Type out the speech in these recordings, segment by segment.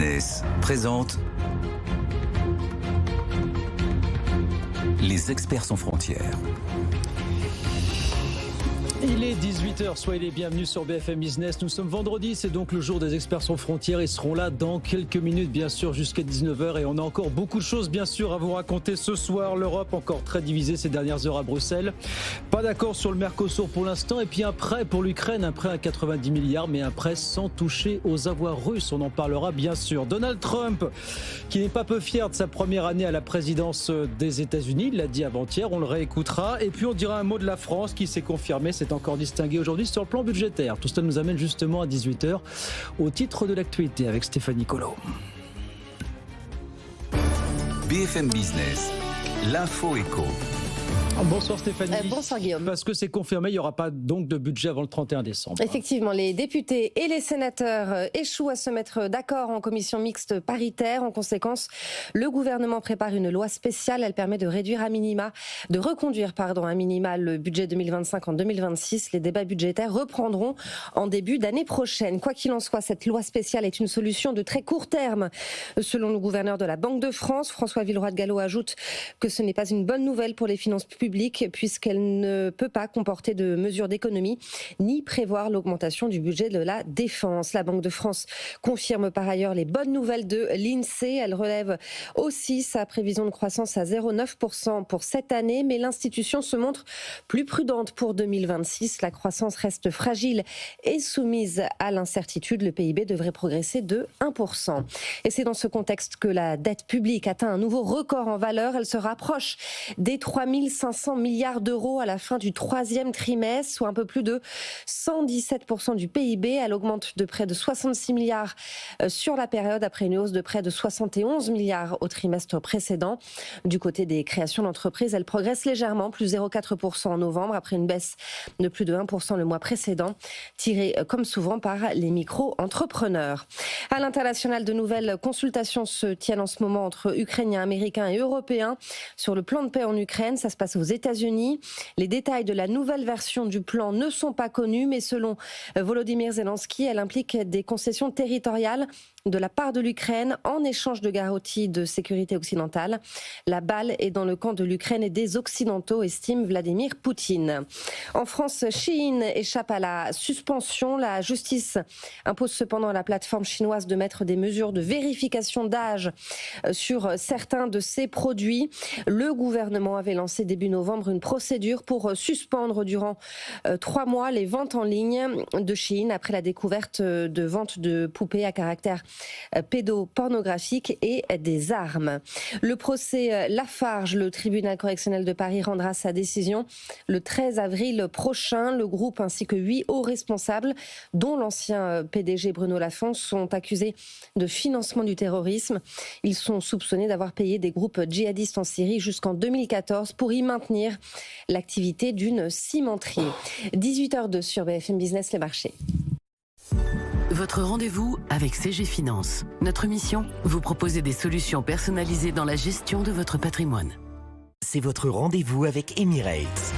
Business présente Les experts sans frontières. Il est 18h, soyez les bienvenus sur BFM Business. Nous sommes vendredi, c'est donc le jour des experts sans frontières. Ils seront là dans quelques minutes, bien sûr, jusqu'à 19h. Et on a encore beaucoup de choses, bien sûr, à vous raconter ce soir. L'Europe encore très divisée ces dernières heures à Bruxelles. Pas d'accord sur le Mercosur pour l'instant. Et puis un prêt pour l'Ukraine, un prêt à 90 milliards, mais un prêt sans toucher aux avoirs russes. On en parlera, bien sûr. Donald Trump, qui n'est pas peu fier de sa première année à la présidence des États-Unis. Il l'a dit avant-hier, on le réécoutera. Et puis on dira un mot de la France qui s'est confirmé. C'est encore distingué aujourd'hui sur le plan budgétaire. Tout cela nous amène justement à 18h au titre de l'actualité avec Stéphanie Collot. BFM Business, l'info éco. Bonsoir Stéphanie. Bonsoir Guillaume. Parce que c'est confirmé, il n'y aura pas donc de budget avant le 31 décembre. Effectivement, les députés et les sénateurs échouent à se mettre d'accord en commission mixte paritaire. En conséquence, le gouvernement prépare une loi spéciale. Elle permet de reconduire à minima le budget 2025 en 2026. Les débats budgétaires reprendront en début d'année prochaine. Quoi qu'il en soit, cette loi spéciale est une solution de très court terme. Selon le gouverneur de la Banque de France, François Villeroy de Galhau ajoute que ce n'est pas une bonne nouvelle pour les finances publiques puisqu'elle ne peut pas comporter de mesures d'économie ni prévoir l'augmentation du budget de la défense. La Banque de France confirme par ailleurs les bonnes nouvelles de l'INSEE. Elle relève aussi sa prévision de croissance à 0,9% pour cette année, mais l'institution se montre plus prudente pour 2026. La croissance reste fragile et soumise à l'incertitude. Le PIB devrait progresser de 1%. Et c'est dans ce contexte que la dette publique atteint un nouveau record en valeur. Elle se rapproche des 3500 milliards d'euros à la fin du troisième trimestre, soit un peu plus de 117% du PIB. Elle augmente de près de 66 milliards sur la période, après une hausse de près de 71 milliards au trimestre précédent. Du côté des créations d'entreprises, elle progresse légèrement, plus 0,4% en novembre, après une baisse de plus de 1% le mois précédent, tirée comme souvent par les micro-entrepreneurs. À l'international, de nouvelles consultations se tiennent en ce moment entre Ukrainiens, Américains et Européens sur le plan de paix en Ukraine. Ça se passe aux États-Unis. Les détails de la nouvelle version du plan ne sont pas connus, mais selon Volodymyr Zelensky, elle implique des concessions territoriales de la part de l'Ukraine en échange de garanties de sécurité occidentale. La balle est dans le camp de l'Ukraine et des Occidentaux, estime Vladimir Poutine. En France, Shein échappe à la suspension. La justice impose cependant à la plateforme chinoise de mettre des mesures de vérification d'âge sur certains de ses produits. Le gouvernement avait lancé début novembre une procédure pour suspendre durant 3 mois les ventes en ligne de Shein après la découverte de ventes de poupées à caractère pédopornographique et des armes. Le procès Lafarge, le tribunal correctionnel de Paris rendra sa décision le 13 avril prochain. Le groupe ainsi que 8 hauts responsables, dont l'ancien PDG Bruno Lafont, sont accusés de financement du terrorisme. Ils sont soupçonnés d'avoir payé des groupes djihadistes en Syrie jusqu'en 2014 pour y maintenir l'activité d'une cimenterie. 18h02 sur BFM Business, les marchés. Votre rendez-vous avec CG Finance. Notre mission, vous proposer des solutions personnalisées dans la gestion de votre patrimoine. C'est votre rendez-vous avec Emirates.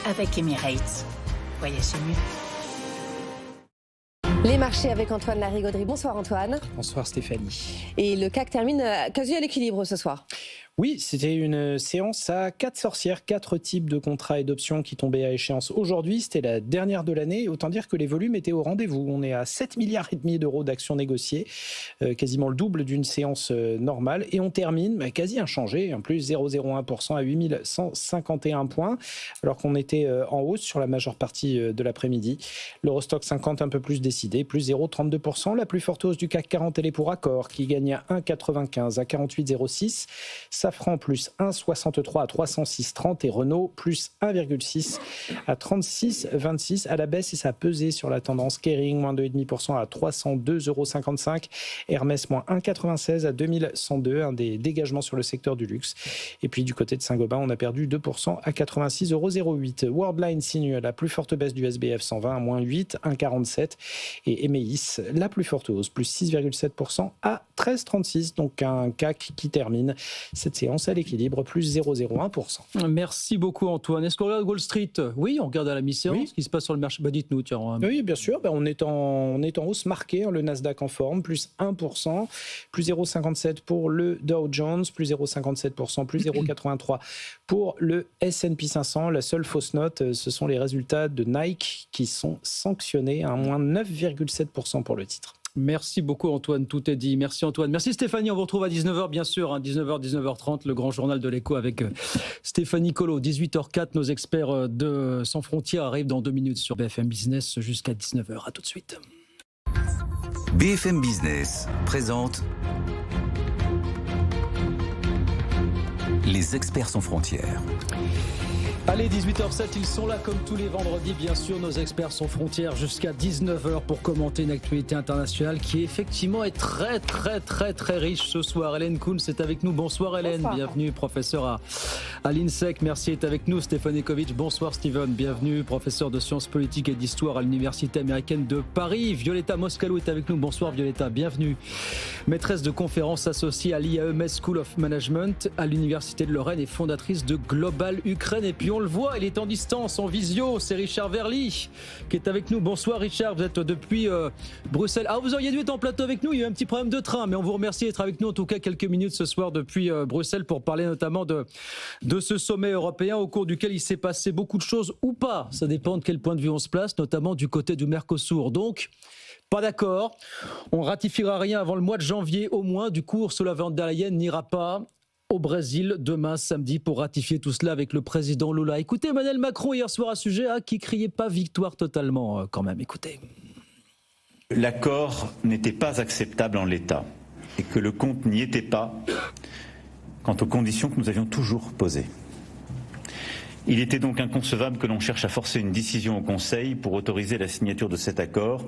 Avec Emirates, voyagez mieux. Les marchés avec Antoine Larigauderie. Bonsoir Antoine. Bonsoir Stéphanie. Et le CAC termine quasi à l'équilibre ce soir. Oui, c'était une séance à 4 sorcières, 4 types de contrats et d'options qui tombaient à échéance aujourd'hui. C'était la dernière de l'année. Autant dire que les volumes étaait au rendez-vous. On est à 7,5 milliards d'euros d'actions négociées, quasiment le double d'une séance normale. Et on termine quasi inchangé, en plus 0,01% à 8151 points, alors qu'on était en hausse sur la majeure partie de l'après-midi. L'Eurostock 50 un peu plus décidé, plus 0,32%. La plus forte hausse du CAC 40, elle est pour Accor, qui gagne à 1,95 à 48,06. Safran plus 1,63 à 306,30 et Renault plus 1,6 à 36,26 à la baisse, et ça a pesé sur la tendance. Kering moins 2,5% à 302,55 €. Hermès moins 1,96 à 2102, un des dégagements sur le secteur du luxe. Et puis du côté de Saint-Gobain, on a perdu 2% à 86,08 €. Worldline signe la plus forte baisse du SBF 120 à moins 8, 1,47. Et Emeis, la plus forte hausse, plus 6,7% à 13,36. Donc un CAC qui termine cette séance à l'équilibre, plus 0,01%. Merci beaucoup Antoine. Est-ce qu'on regarde Wall Street? Oui, on regarde à la mi-séance ce qui se passe sur le marché. Dites-nous, tiens. Oui, bien sûr. On est en hausse marquée. Le Nasdaq en forme, plus 1%, plus 0,57 pour le Dow Jones, plus 0,57%, plus 0,83 pour le S&P 500. La seule fausse note, ce sont les résultats de Nike qui sont sanctionnés à moins 9,7% pour le titre. Merci beaucoup Antoine, tout est dit. Merci Antoine. Merci Stéphanie, on vous retrouve à 19h bien sûr, 19h, 19h30, le grand journal de l'écho avec Stéphanie Colo. 18h04, nos experts de Sans Frontières arrivent dans 2 minutes sur BFM Business jusqu'à 19h. À tout de suite. BFM Business présente Les experts sans frontières. Allez, 18h07, ils sont là comme tous les vendredis, bien sûr, nos experts sans frontières jusqu'à 19h pour commenter une actualité internationale qui effectivement est très riche ce soir. Hélène Kounz est avec nous. Bonsoir Hélène, bonsoir. Bienvenue, professeur à l'INSEC. Merci d'être avec nous. Stéphane Ekovic, bonsoir Steven, bienvenue, professeur de sciences politiques et d'histoire à l'Université américaine de Paris. Violetta Moscalou est avec nous. Bonsoir Violetta, bienvenue. Maîtresse de conférences associée à l'IAEMS School of Management à l'Université de Lorraine et fondatrice de Global Ukraine. Et puis on le voit, il est en distance, en visio, c'est Richard Verly qui est avec nous. Bonsoir Richard, vous êtes depuis Bruxelles. Ah, vous auriez dû être en plateau avec nous, il y a eu un petit problème de train, mais on vous remercie d'être avec nous en tout cas quelques minutes ce soir depuis Bruxelles pour parler notamment de ce sommet européen au cours duquel il s'est passé beaucoup de choses ou pas. Ça dépend de quel point de vue on se place, notamment du côté du Mercosur. Donc, pas d'accord, on ratifiera rien avant le mois de janvier au moins. Du coup, Ursula von der Leyen n'ira pas au Brésil demain samedi pour ratifier tout cela avec le président Lula. Écoutez Emmanuel Macron hier soir à ce sujet qui criait pas victoire totalement quand même. Écoutez. L'accord n'était pas acceptable en l'état et que le compte n'y était pas quant aux conditions que nous avions toujours posées. Il était donc inconcevable que l'on cherche à forcer une décision au Conseil pour autoriser la signature de cet accord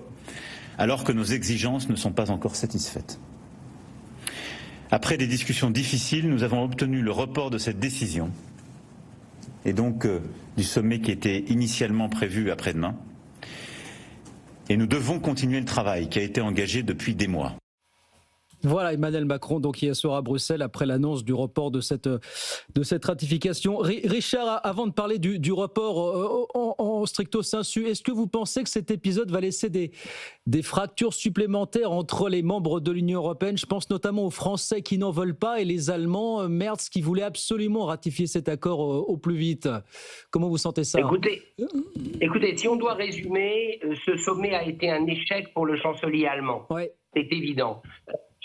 alors que nos exigences ne sont pas encore satisfaites. Après des discussions difficiles, nous avons obtenu le report de cette décision et donc du sommet qui était initialement prévu après-demain. Et nous devons continuer le travail qui a été engagé depuis des mois. Voilà Emmanuel Macron donc hier soir à Bruxelles après l'annonce du report de cette ratification. Richard, avant de parler du report en stricto sensu, est-ce que vous pensez que cet épisode va laisser des fractures supplémentaires entre les membres de l'Union européenne? Je pense notamment aux Français qui n'en veulent pas et les Allemands, Merz, qui voulaient absolument ratifier cet accord au plus vite. Comment vous sentez ça? Écoutez, si on doit résumer, ce sommet a été un échec pour le chancelier allemand. Ouais. C'est évident.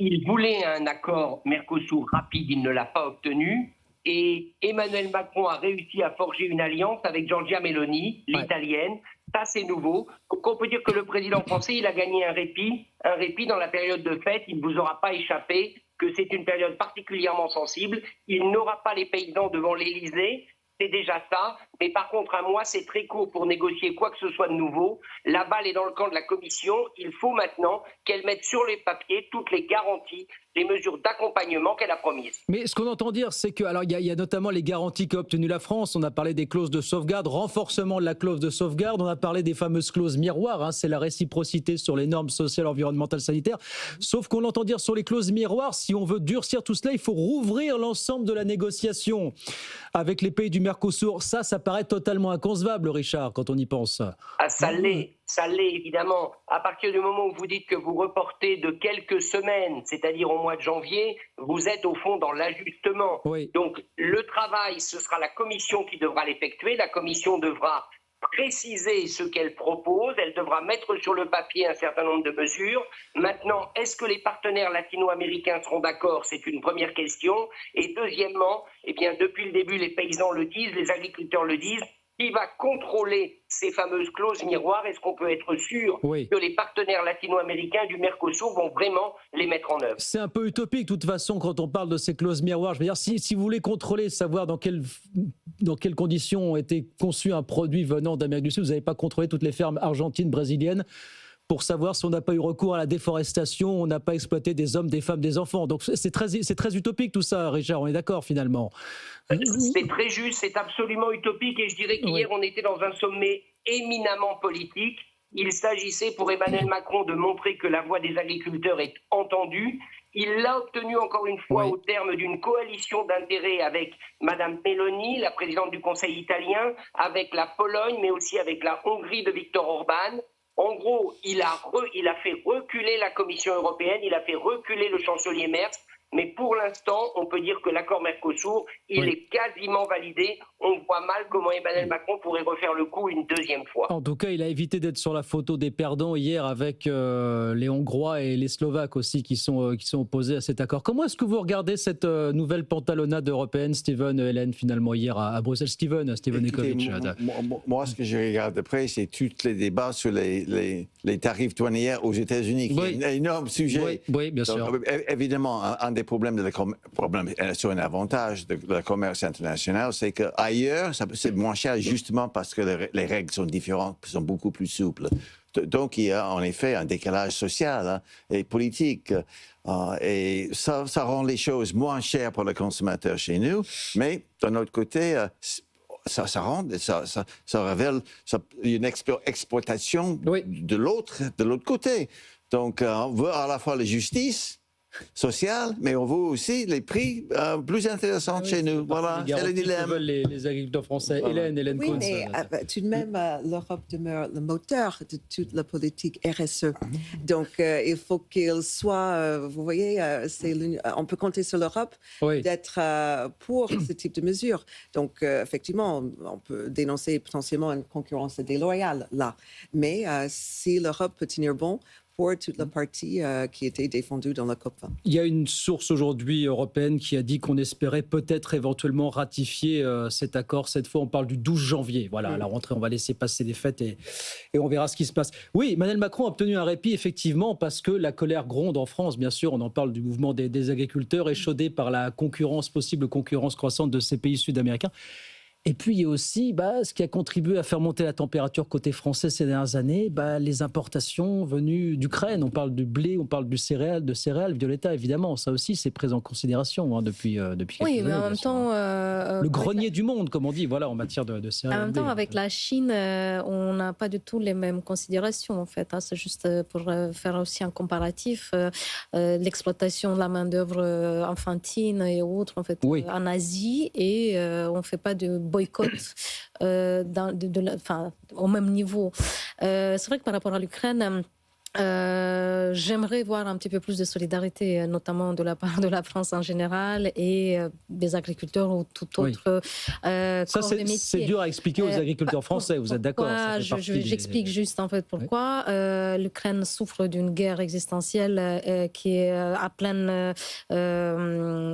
Il voulait un accord Mercosur rapide, il ne l'a pas obtenu. Et Emmanuel Macron a réussi à forger une alliance avec Giorgia Meloni, l'italienne. Ça, c'est nouveau. Donc, on peut dire que le président français, il a gagné un répit dans la période de fête. Il ne vous aura pas échappé que c'est une période particulièrement sensible. Il n'aura pas les paysans devant l'Élysée. C'est déjà ça, mais par contre, un mois, c'est très court pour négocier quoi que ce soit de nouveau. La balle est dans le camp de la Commission. Il faut maintenant qu'elle mette sur les papiers toutes les garanties, les mesures d'accompagnement qu'elle a promises. Mais ce qu'on entend dire, c'est que, alors il y a notamment les garanties qu'a obtenues la France. On a parlé des clauses de sauvegarde, renforcement de la clause de sauvegarde. On a parlé des fameuses clauses miroirs. C'est la réciprocité sur les normes sociales, environnementales, sanitaires. Sauf qu'on entend dire sur les clauses miroirs, si on veut durcir tout cela, il faut rouvrir l'ensemble de la négociation avec les pays du Mercosur. Ça paraît totalement inconcevable, Richard, quand on y pense. Ah, ça l'est évidemment. À partir du moment où vous dites que vous reportez de quelques semaines, c'est-à-dire au mois de janvier, vous êtes au fond dans l'ajustement. Oui. Donc le travail, ce sera la Commission qui devra l'effectuer. La Commission devra préciser ce qu'elle propose, elle devra mettre sur le papier un certain nombre de mesures. Maintenant, est-ce que les partenaires latino-américains seront d'accord? C'est une première question. Et deuxièmement, depuis le début, les paysans le disent, les agriculteurs le disent, qui va contrôler ces fameuses clauses miroirs? Est-ce qu'on peut être sûr que les partenaires latino-américains du Mercosur vont vraiment les mettre en œuvre? C'est un peu utopique, de toute façon, quand on parle de ces clauses miroirs. Je veux dire, si vous voulez contrôler, savoir dans quelles conditions a été conçu un produit venant d'Amérique du Sud, vous n'avez pas contrôlé toutes les fermes argentines, brésiliennes, pour savoir si on n'a pas eu recours à la déforestation, on n'a pas exploité des hommes, des femmes, des enfants. Donc c'est très utopique tout ça, Richard, on est d'accord finalement. C'est très juste, c'est absolument utopique et je dirais qu'hier on était dans un sommet éminemment politique. Il s'agissait pour Emmanuel Macron de montrer que la voix des agriculteurs est entendue Il l'a obtenu encore une fois Oui. au terme d'une coalition d'intérêts avec Madame Meloni, la présidente du Conseil italien, avec la Pologne, mais aussi avec la Hongrie de Viktor Orban. En gros, il a fait reculer la Commission européenne, il a fait reculer le chancelier Merz. Mais pour l'instant, on peut dire que l'accord Mercosur, il est quasiment validé. On voit mal comment Emmanuel Macron pourrait refaire le coup une deuxième fois. En tout cas, il a évité d'être sur la photo des perdants hier avec les Hongrois et les Slovaques aussi qui sont opposés à cet accord. Comment est-ce que vous regardez cette nouvelle pantalonnade européenne, Steven, Hélène, finalement, hier à Bruxelles? Steven Ekovic. Moi, ce que je regarde de près, c'est tous les débats sur les tarifs douaniers aux États-Unis. Oui. C'est un énorme sujet. Oui, bien sûr. Donc, évidemment, un des problèmes sur un avantage de le commerce international, c'est qu'ailleurs, c'est moins cher justement parce que les règles sont différentes, sont beaucoup plus souples. Donc, il y a en effet un décalage social et politique. Et ça rend les choses moins chères pour le consommateur chez nous. Mais d'un autre côté, ça révèle une exploitation de l'autre côté. Donc, on veut à la fois la justice sociale, mais on veut aussi les prix plus intéressants chez nous. Voilà, c'est le dilemme. Les agriculteurs français. Voilà. Hélène Oui, Kuntz. mais tout de même, l'Europe demeure le moteur de toute la politique RSE. Donc, il faut qu'il soit, vous voyez, on peut compter sur l'Europe d'être pour ce type de mesures. Donc, effectivement, on peut dénoncer potentiellement une concurrence déloyale là. Mais si l'Europe peut tenir bon pour toute la partie qui était défendue dans la COP20. Il y a une source aujourd'hui européenne qui a dit qu'on espérait peut-être éventuellement ratifier cet accord. Cette fois, on parle du 12 janvier. Voilà, à la rentrée, on va laisser passer les fêtes et on verra ce qui se passe. Oui, Emmanuel Macron a obtenu un répit, effectivement, parce que la colère gronde en France. Bien sûr, on en parle du mouvement des agriculteurs, échaudé par la possible concurrence croissante de ces pays sud-américains. Et puis, il y a aussi ce qui a contribué à faire monter la température côté français ces dernières années, les importations venues d'Ukraine. On parle du blé, on parle de céréales, Violetta, évidemment. Ça aussi, c'est pris en considération depuis quelques années. Oui, mais en même temps... le grenier du monde, comme on dit, voilà, en matière de céréales. En même temps, avec la Chine, on n'a pas du tout les mêmes considérations, en fait. C'est juste pour faire aussi un comparatif. L'exploitation de la main-d'œuvre infantile et autres, en fait, en Asie, et on ne fait pas de boycott au même niveau. C'est vrai que par rapport à l'Ukraine, j'aimerais voir un petit peu plus de solidarité, notamment de la part de la France en général et des agriculteurs ou tout autre corps de métier. C'est dur à expliquer aux agriculteurs français, vous êtes d'accord? J'explique juste en fait pourquoi. L'Ukraine souffre d'une guerre existentielle qui est à pleine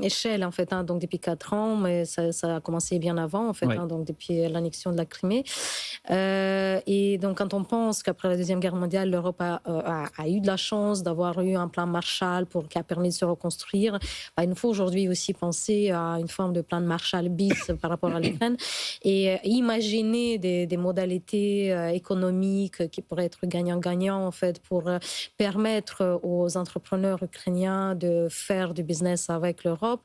échelle en fait, donc depuis 4 ans, mais ça a commencé bien avant en fait, donc depuis l'annexion de la Crimée. Et donc quand on pense qu'après la Deuxième Guerre mondiale, l'Europe a eu de la chance d'avoir eu un plan Marshall qui a permis de se reconstruire. Il nous faut aujourd'hui aussi penser à une forme de plan de Marshall bis par rapport à l'Ukraine et imaginer des modalités économiques qui pourraient être gagnant-gagnant en fait, pour permettre aux entrepreneurs ukrainiens de faire du business avec l'Europe.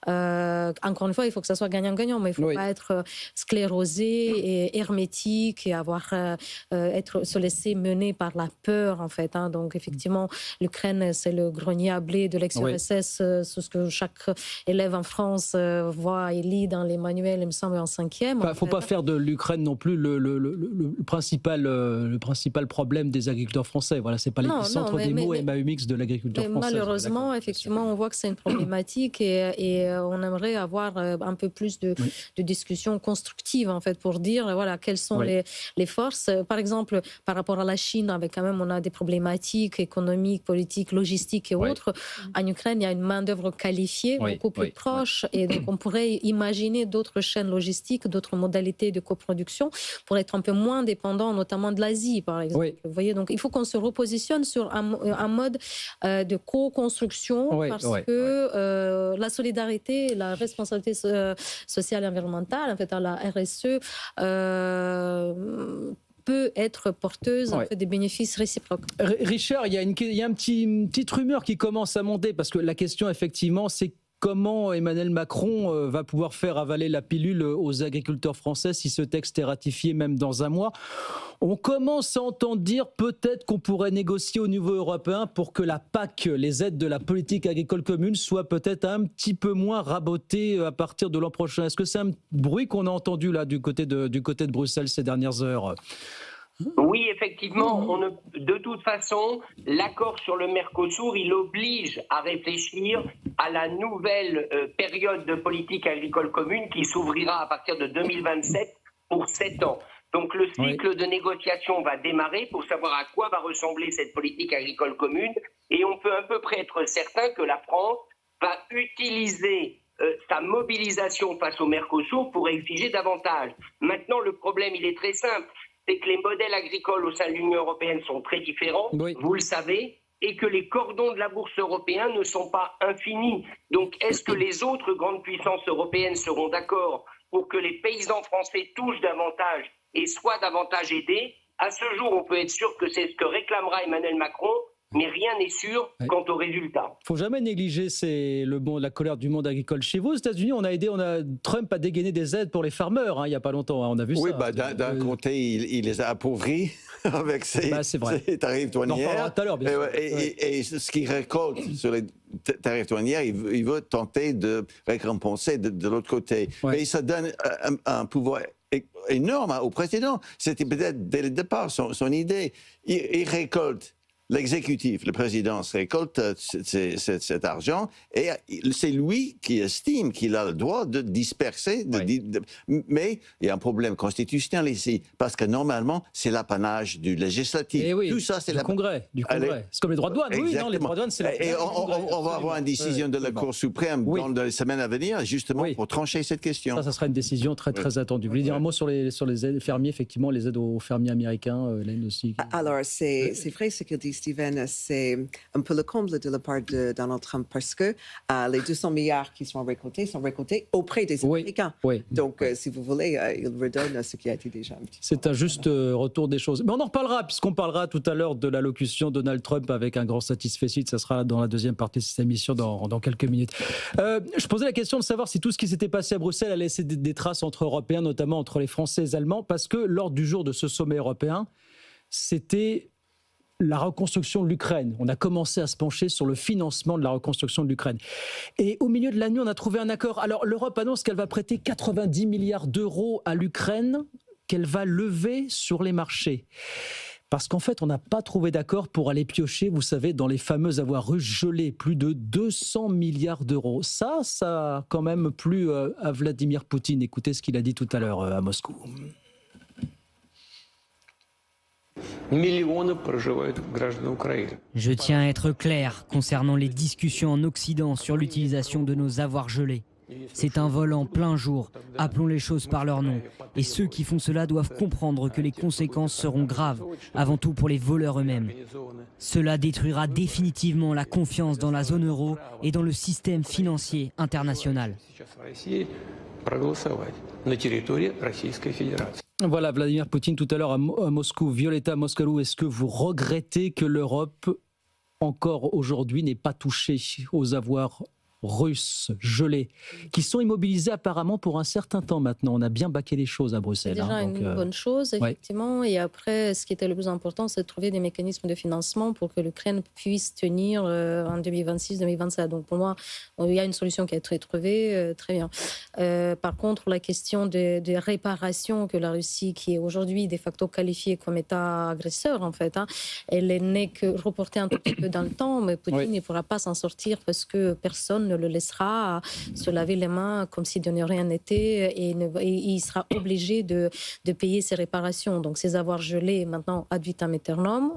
Encore une fois, il faut que ça soit gagnant-gagnant, mais il ne faut pas être sclérosé et hermétique et se laisser mener par la peur en fait. Donc effectivement, l'Ukraine, c'est le grenier à blé de l'ex-URSS, c'est ce que chaque élève en France voit et lit dans les manuels, il me semble, en 5e. Il ne faut pas faire de l'Ukraine non plus le principal problème des agriculteurs français. Voilà, ce n'est pas l'épicentre des mots MAUMX de l'agriculture française. Malheureusement, effectivement, on voit que c'est une problématique et on aimerait avoir un peu plus de discussions constructives en fait, pour dire voilà, quelles sont les forces. Par exemple, par rapport à la Chine, on a des problématiques économiques, politiques, logistiques et autres. En Ukraine, il y a une main-d'œuvre qualifiée, beaucoup plus proche, et donc on pourrait imaginer d'autres chaînes logistiques, d'autres modalités de coproduction pour être un peu moins dépendant, notamment de l'Asie, par exemple. Vous voyez, donc il faut qu'on se repositionne sur un mode de co-construction parce que la solidarité, la responsabilité sociale et environnementale, en fait, à la RSE, peut être porteuse des bénéfices réciproques. Richard, il y a une petite rumeur qui commence à monter, parce que la question, effectivement, c'est comment Emmanuel Macron va pouvoir faire avaler la pilule aux agriculteurs français si ce texte est ratifié même dans un mois. On commence à entendre dire peut-être qu'on pourrait négocier au niveau européen pour que la PAC, les aides de la politique agricole commune, soient peut-être un petit peu moins rabotées à partir de l'an prochain. Est-ce que c'est un bruit qu'on a entendu là du côté de Bruxelles ces dernières heures ? Oui, effectivement. De toute façon, l'accord sur le Mercosur, il oblige à réfléchir à la nouvelle période de politique agricole commune qui s'ouvrira à partir de 2027 pour 7 ans. Donc le cycle de négociation va démarrer pour savoir à quoi va ressembler cette politique agricole commune et on peut à peu près être certain que la France va utiliser sa mobilisation face au Mercosur pour exiger davantage. Maintenant, le problème, il est très simple, c'est que les modèles agricoles au sein de l'Union européenne sont très différents, vous le savez, et que les cordons de la bourse européenne ne sont pas infinis. Donc est-ce que les autres grandes puissances européennes seront d'accord pour que les paysans français touchent davantage et soient davantage aidés? À ce jour, on peut être sûr que c'est ce que réclamera Emmanuel Macron, mais rien n'est sûr quant aux résultats. Il ne faut jamais négliger la colère du monde agricole. Chez vous, aux États-Unis, Trump a dégainé des aides pour les farmers il n'y a pas longtemps, on a vu ça. Oui, d'un côté, il les a appauvris avec ses tarifs douaniers. On en parlera tout à l'heure, bien sûr. Et ce qu'il récolte sur les tarifs douaniers, il veut tenter de récompenser de l'autre côté. Mais ça donne un pouvoir énorme au président. C'était peut-être dès le départ son idée. Il récolte. L'exécutif, le président, récolte cet argent et c'est lui qui estime qu'il a le droit de disperser. Mais il y a un problème constitutionnel ici, parce que normalement, c'est l'apanage du législatif. Tout ça, c'est du Congrès. C'est comme les droits de douane. Oui, non, les droits de douane, c'est et on va avoir une décision de la Cour suprême dans les semaines à venir, justement, pour trancher cette question. Ça sera une décision très, très attendue. Vous voulez dire un mot sur les aides fermiers, effectivement, les aides aux fermiers américains, Hélène aussi? Alors, c'est vrai ce que dit Steven, c'est un peu le comble de la part de Donald Trump parce que les 200 milliards qui sont récoltés auprès des Américains. Donc, si vous voulez, il redonne ce qui a été déjà un petit peu. C'est un juste retour des choses. Mais on en reparlera, puisqu'on parlera tout à l'heure de l'allocution Donald Trump avec un grand satisfecit. Ça sera dans la deuxième partie de cette émission dans quelques minutes. Je posais la question de savoir si tout ce qui s'était passé à Bruxelles allait laisser des traces entre Européens, notamment entre les Français et les Allemands, parce que lors du jour de ce sommet européen, c'était la reconstruction de l'Ukraine. On a commencé à se pencher sur le financement de la reconstruction de l'Ukraine. Et au milieu de la nuit, on a trouvé un accord. Alors, l'Europe annonce qu'elle va prêter 90 milliards d'euros à l'Ukraine, qu'elle va lever sur les marchés. Parce qu'en fait, on n'a pas trouvé d'accord pour aller piocher, vous savez, dans les fameux avoirs russes gelés, plus de 200 milliards d'euros. Ça a quand même plu à Vladimir Poutine. Écoutez ce qu'il a dit tout à l'heure à Moscou. Je tiens à être clair concernant les discussions en Occident sur l'utilisation de nos avoirs gelés. C'est un vol en plein jour, appelons les choses par leur nom. Et ceux qui font cela doivent comprendre que les conséquences seront graves, avant tout pour les voleurs eux-mêmes. Cela détruira définitivement la confiance dans la zone euro et dans le système financier international. Voilà, Vladimir Poutine tout à l'heure à Moscou. Violeta Moscalou, est-ce que vous regrettez que l'Europe, encore aujourd'hui, n'ait pas touché aux avoirs russes gelés, qui sont immobilisés apparemment pour un certain temps maintenant? On a bien baqué les choses à Bruxelles. C'est déjà une bonne chose, effectivement. Et après, ce qui était le plus important, c'est de trouver des mécanismes de financement pour que l'Ukraine puisse tenir en 2026-2027. Donc pour moi, il y a une solution qui a été trouvée, très bien. Par contre, la question des réparations que la Russie, qui est aujourd'hui de facto qualifiée comme État agresseur, en fait, elle n'est que reportée un tout petit peu dans le temps, mais Poutine ne pourra pas s'en sortir parce que personne ne le laissera se laver les mains comme si de rien n'était et il sera obligé de payer ses réparations. Donc ces avoirs gelés maintenant ad vitam aeternum,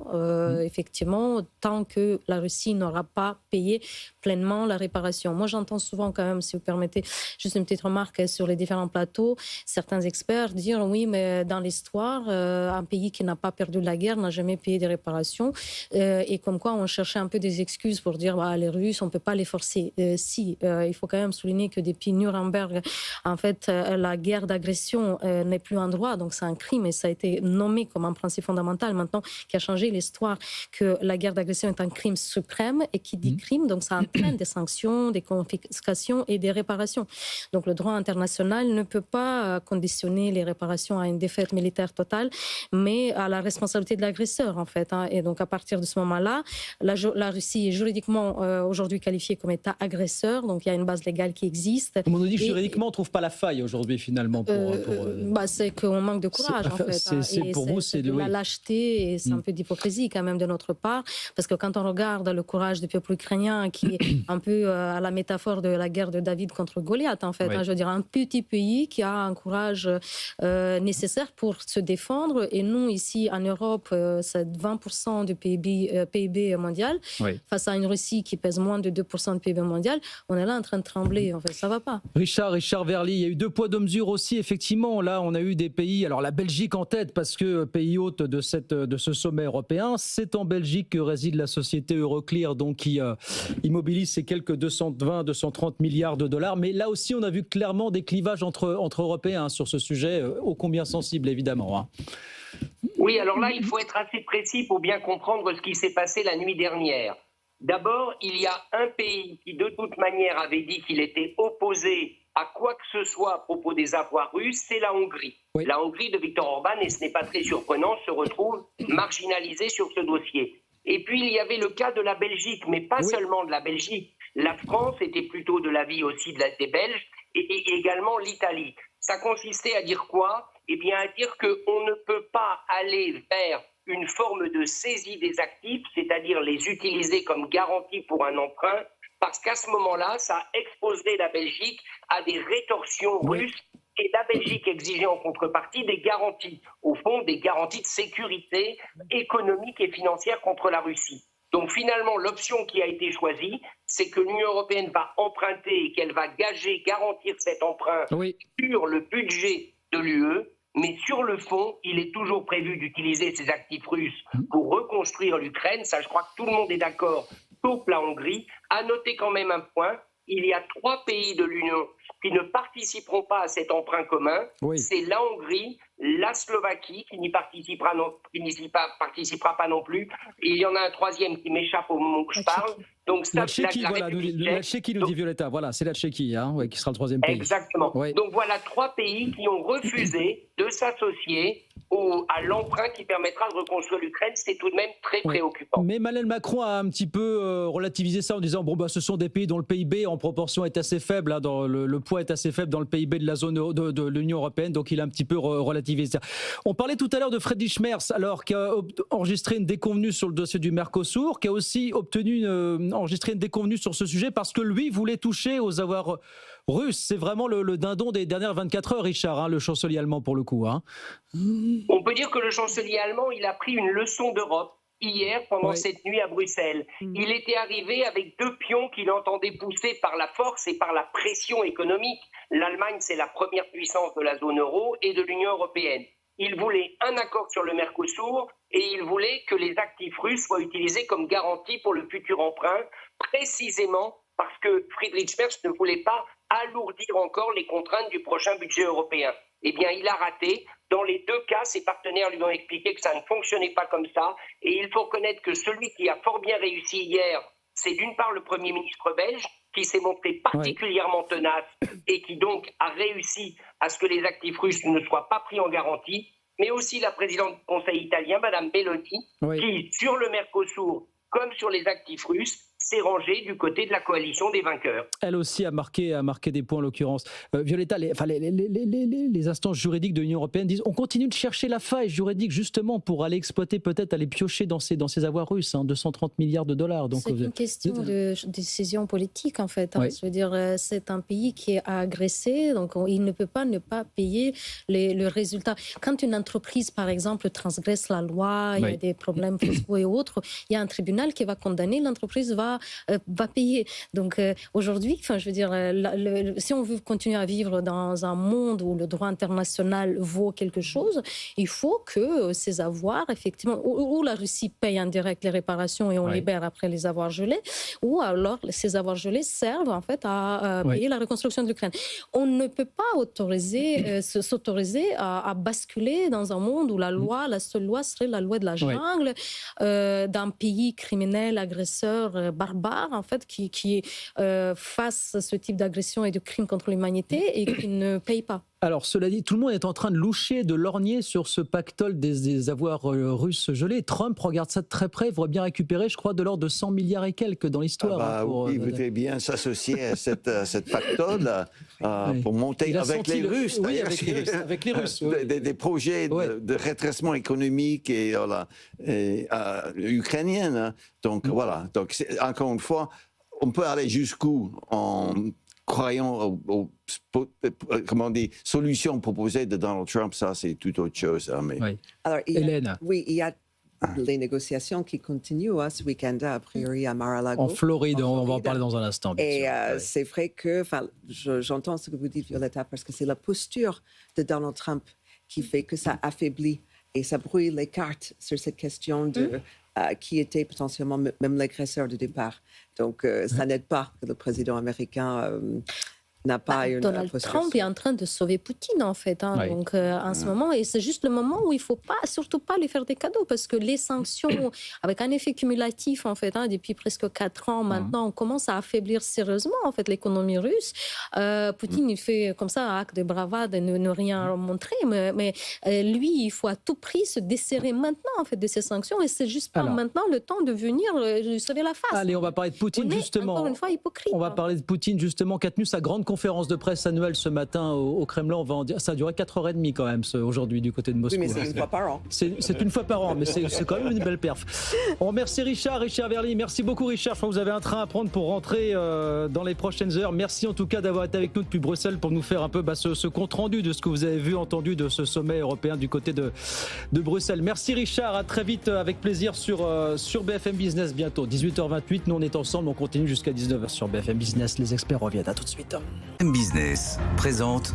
effectivement, tant que la Russie n'aura pas payé pleinement la réparation. Moi j'entends souvent quand même, si vous permettez, juste une petite remarque sur les différents plateaux, certains experts dire oui mais dans l'histoire, un pays qui n'a pas perdu la guerre n'a jamais payé des réparations et comme quoi on cherchait un peu des excuses pour dire les Russes on ne peut pas les forcer. Russie. Il faut quand même souligner que depuis Nuremberg, en fait, la guerre d'agression n'est plus un droit, donc c'est un crime et ça a été nommé comme un principe fondamental maintenant qui a changé l'histoire, que la guerre d'agression est un crime suprême et qui dit crime, donc ça entraîne des sanctions, des confiscations et des réparations. Donc le droit international ne peut pas conditionner les réparations à une défaite militaire totale, mais à la responsabilité de l'agresseur en fait. Et donc à partir de ce moment-là, la Russie est juridiquement aujourd'hui qualifiée comme État agresseur, donc il y a une base légale qui existe. On nous dit que juridiquement on ne trouve pas la faille aujourd'hui finalement. C'est qu'on manque de courage en fait. Pour vous, c'est de la lâcheté et c'est un peu d'hypocrisie quand même de notre part, parce que quand on regarde le courage du peuple ukrainien, qui est un peu à la métaphore de la guerre de David contre Goliath en fait, je veux dire un petit pays qui a un courage nécessaire pour se défendre, et nous ici en Europe, c'est 20% du PIB mondial, face à une Russie qui pèse moins de 2% du PIB mondial, on est là en train de trembler, en fait, ça va pas. Richard Verly, il y a eu 2 poids 2 mesures aussi, effectivement, là on a eu des pays, alors la Belgique en tête, parce que pays hôte de ce sommet européen, c'est en Belgique que réside la société Euroclear, donc qui immobilise ces quelques 220-230 milliards de dollars, mais là aussi on a vu clairement des clivages entre Européens sur ce sujet, ô combien sensible évidemment. Oui, alors là, il faut être assez précis pour bien comprendre ce qui s'est passé la nuit dernière. D'abord, il y a un pays qui, de toute manière, avait dit qu'il était opposé à quoi que ce soit à propos des avoirs russes, c'est la Hongrie. Oui. La Hongrie de Viktor Orban, et ce n'est pas très surprenant, se retrouve marginalisée sur ce dossier. Et puis, il y avait le cas de la Belgique, mais pas seulement de la Belgique. La France était plutôt de l'avis aussi des Belges, et également l'Italie. Ça consistait à dire quoi ? Eh bien, à dire qu'on ne peut pas aller vers une forme de saisie des actifs, c'est-à-dire les utiliser comme garantie pour un emprunt, parce qu'à ce moment-là, ça exposerait la Belgique à des rétorsions russes, et la Belgique exigeait en contrepartie des garanties, au fond des garanties de sécurité économique et financière contre la Russie. Donc finalement, l'option qui a été choisie, c'est que l'Union européenne va emprunter et qu'elle va garantir cet emprunt sur le budget de l'UE. Mais sur le fond, il est toujours prévu d'utiliser ces actifs russes pour reconstruire l'Ukraine. Ça, je crois que tout le monde est d'accord, sauf la Hongrie. À noter quand même un point, il y a 3 pays de l'Union qui ne participeront pas à cet emprunt commun. C'est la Hongrie, la Slovaquie qui n'y participera pas non plus. Et il y en a un 3e qui m'échappe au moment où je parle. Donc ça, la Tchéquie, la Tchéquie nous dit Violetta. Voilà, c'est la Tchéquie qui sera le 3e pays. Exactement. Donc voilà 3 pays qui ont refusé de s'associer à l'emprunt qui permettra de reconstruire l'Ukraine. C'est tout de même très préoccupant. Mais Emmanuel Macron a un petit peu relativisé ça en disant ce sont des pays dont le PIB en proportion est assez faible, le poids est assez faible dans le PIB de la zone de l'Union européenne, donc il a un petit peu relativisé ça. On parlait tout à l'heure de Friedrich Merz, alors qui a enregistré une déconvenue sur le dossier du Mercosur, qui a aussi enregistré une déconvenue sur ce sujet parce que lui voulait toucher aux avoirs russes. C'est vraiment le dindon des dernières 24 heures, Richard, le chancelier allemand pour le coup. On peut dire que le chancelier allemand, il a pris une leçon d'Europe hier pendant cette nuit à Bruxelles. Il était arrivé avec 2 pions qu'il entendait pousser par la force et par la pression économique. L'Allemagne, c'est la première puissance de la zone euro et de l'Union européenne. Il voulait un accord sur le Mercosur et il voulait que les actifs russes soient utilisés comme garantie pour le futur emprunt, précisément parce que Friedrich Merz ne voulait pas alourdir encore les contraintes du prochain budget européen. Eh bien, il a raté. Dans les 2 cas, ses partenaires lui ont expliqué que ça ne fonctionnait pas comme ça. Et il faut reconnaître que celui qui a fort bien réussi hier, c'est d'une part le Premier ministre belge, qui s'est montré particulièrement tenace et qui donc a réussi à ce que les actifs russes ne soient pas pris en garantie, mais aussi la présidente du Conseil italien, Mme Meloni, qui, sur le Mercosur, comme sur les actifs russes, s'est rangée du côté de la coalition des vainqueurs. Elle aussi a marqué des points en l'occurrence. Violetta, les instances juridiques de l'Union européenne disent on continue de chercher la faille juridique justement pour aller exploiter, peut-être aller piocher dans ces avoirs russes, 230 milliards de dollars. Donc, c'est une question de décision politique en fait. Je veux dire, c'est un pays qui est agressé, donc il ne peut pas ne pas payer le résultat. Quand une entreprise, par exemple, transgresse la loi, il y a des problèmes fiscaux et autres, il y a un tribunal qui va condamner, l'entreprise va va payer. Donc aujourd'hui, enfin, je veux dire, si on veut continuer à vivre dans un monde où le droit international vaut quelque chose, il faut que ces avoirs, effectivement, ou la Russie paye en direct les réparations et on libère après les avoirs gelés, ou alors ces avoirs gelés servent en fait à payer la reconstruction de l'Ukraine. On ne peut pas s'autoriser à basculer dans un monde où la seule loi serait la loi de la jungle, d'un pays criminel, agresseur, barbare, en fait, qui fasse ce type d'agression et de crimes contre l'humanité et qui ne paye pas. Alors, cela dit, tout le monde est en train de loucher, de lorgner sur ce pactole des avoirs russes gelés. Trump regarde ça de très près, il voudrait bien récupérer, je crois, de l'ordre de 100 milliards et quelques dans l'histoire. Oui, il voudrait bien s'associer à cette pactole pour monter avec les Russes. Oui, avec les Russes. Des projets de redressement économique et ukrainien. Hein. Donc voilà, donc, encore une fois, on peut aller jusqu'où en croyant aux solutions proposées de Donald Trump, ça c'est tout autre chose. Hein, mais... Alors, Hélène. Il y a les négociations qui continuent ce week-end, a priori à Mar-a-Lago. En Floride, on va en parler dans un instant. Et c'est vrai que, j'entends ce que vous dites, Violetta, parce que c'est la posture de Donald Trump qui fait que ça affaiblit et ça brouille les cartes sur cette question de qui était potentiellement même l'agresseur de départ. Donc, ça n'aide pas que le président américain n'a pas une Donald Trump est en train de sauver Poutine, en fait. Donc, en ce moment, et c'est juste le moment où il ne faut surtout pas lui faire des cadeaux, parce que les sanctions, avec un effet cumulatif, en fait, depuis presque 4 ans maintenant, on commence à affaiblir sérieusement, en fait, l'économie russe. Poutine, il fait comme ça un acte de bravade et ne rien montrer, mais lui, il faut à tout prix se desserrer maintenant, en fait, de ces sanctions, et c'est juste pas maintenant le temps de venir lui sauver la face. Allez, on va parler de Poutine, justement. Encore une fois, hypocrite. On va parler de Poutine, justement, qui a tenu sa grande conférence de presse annuelle ce matin au Kremlin. On va en dire, ça a duré 4h30 quand même aujourd'hui du côté de Moscou. Oui, mais c'est une fois par an. C'est une fois par an, mais c'est quand même une belle perf. On remercie Richard Verly. Merci beaucoup Richard. Je crois que vous avez un train à prendre pour rentrer dans les prochaines heures. Merci en tout cas d'avoir été avec nous depuis Bruxelles pour nous faire un peu ce compte rendu de ce que vous avez vu, entendu de ce sommet européen du côté de Bruxelles. Merci Richard. À très vite avec plaisir sur BFM Business bientôt. 18h28. Nous on est ensemble. On continue jusqu'à 19h sur BFM Business. Les experts reviennent. À tout de suite. Business présente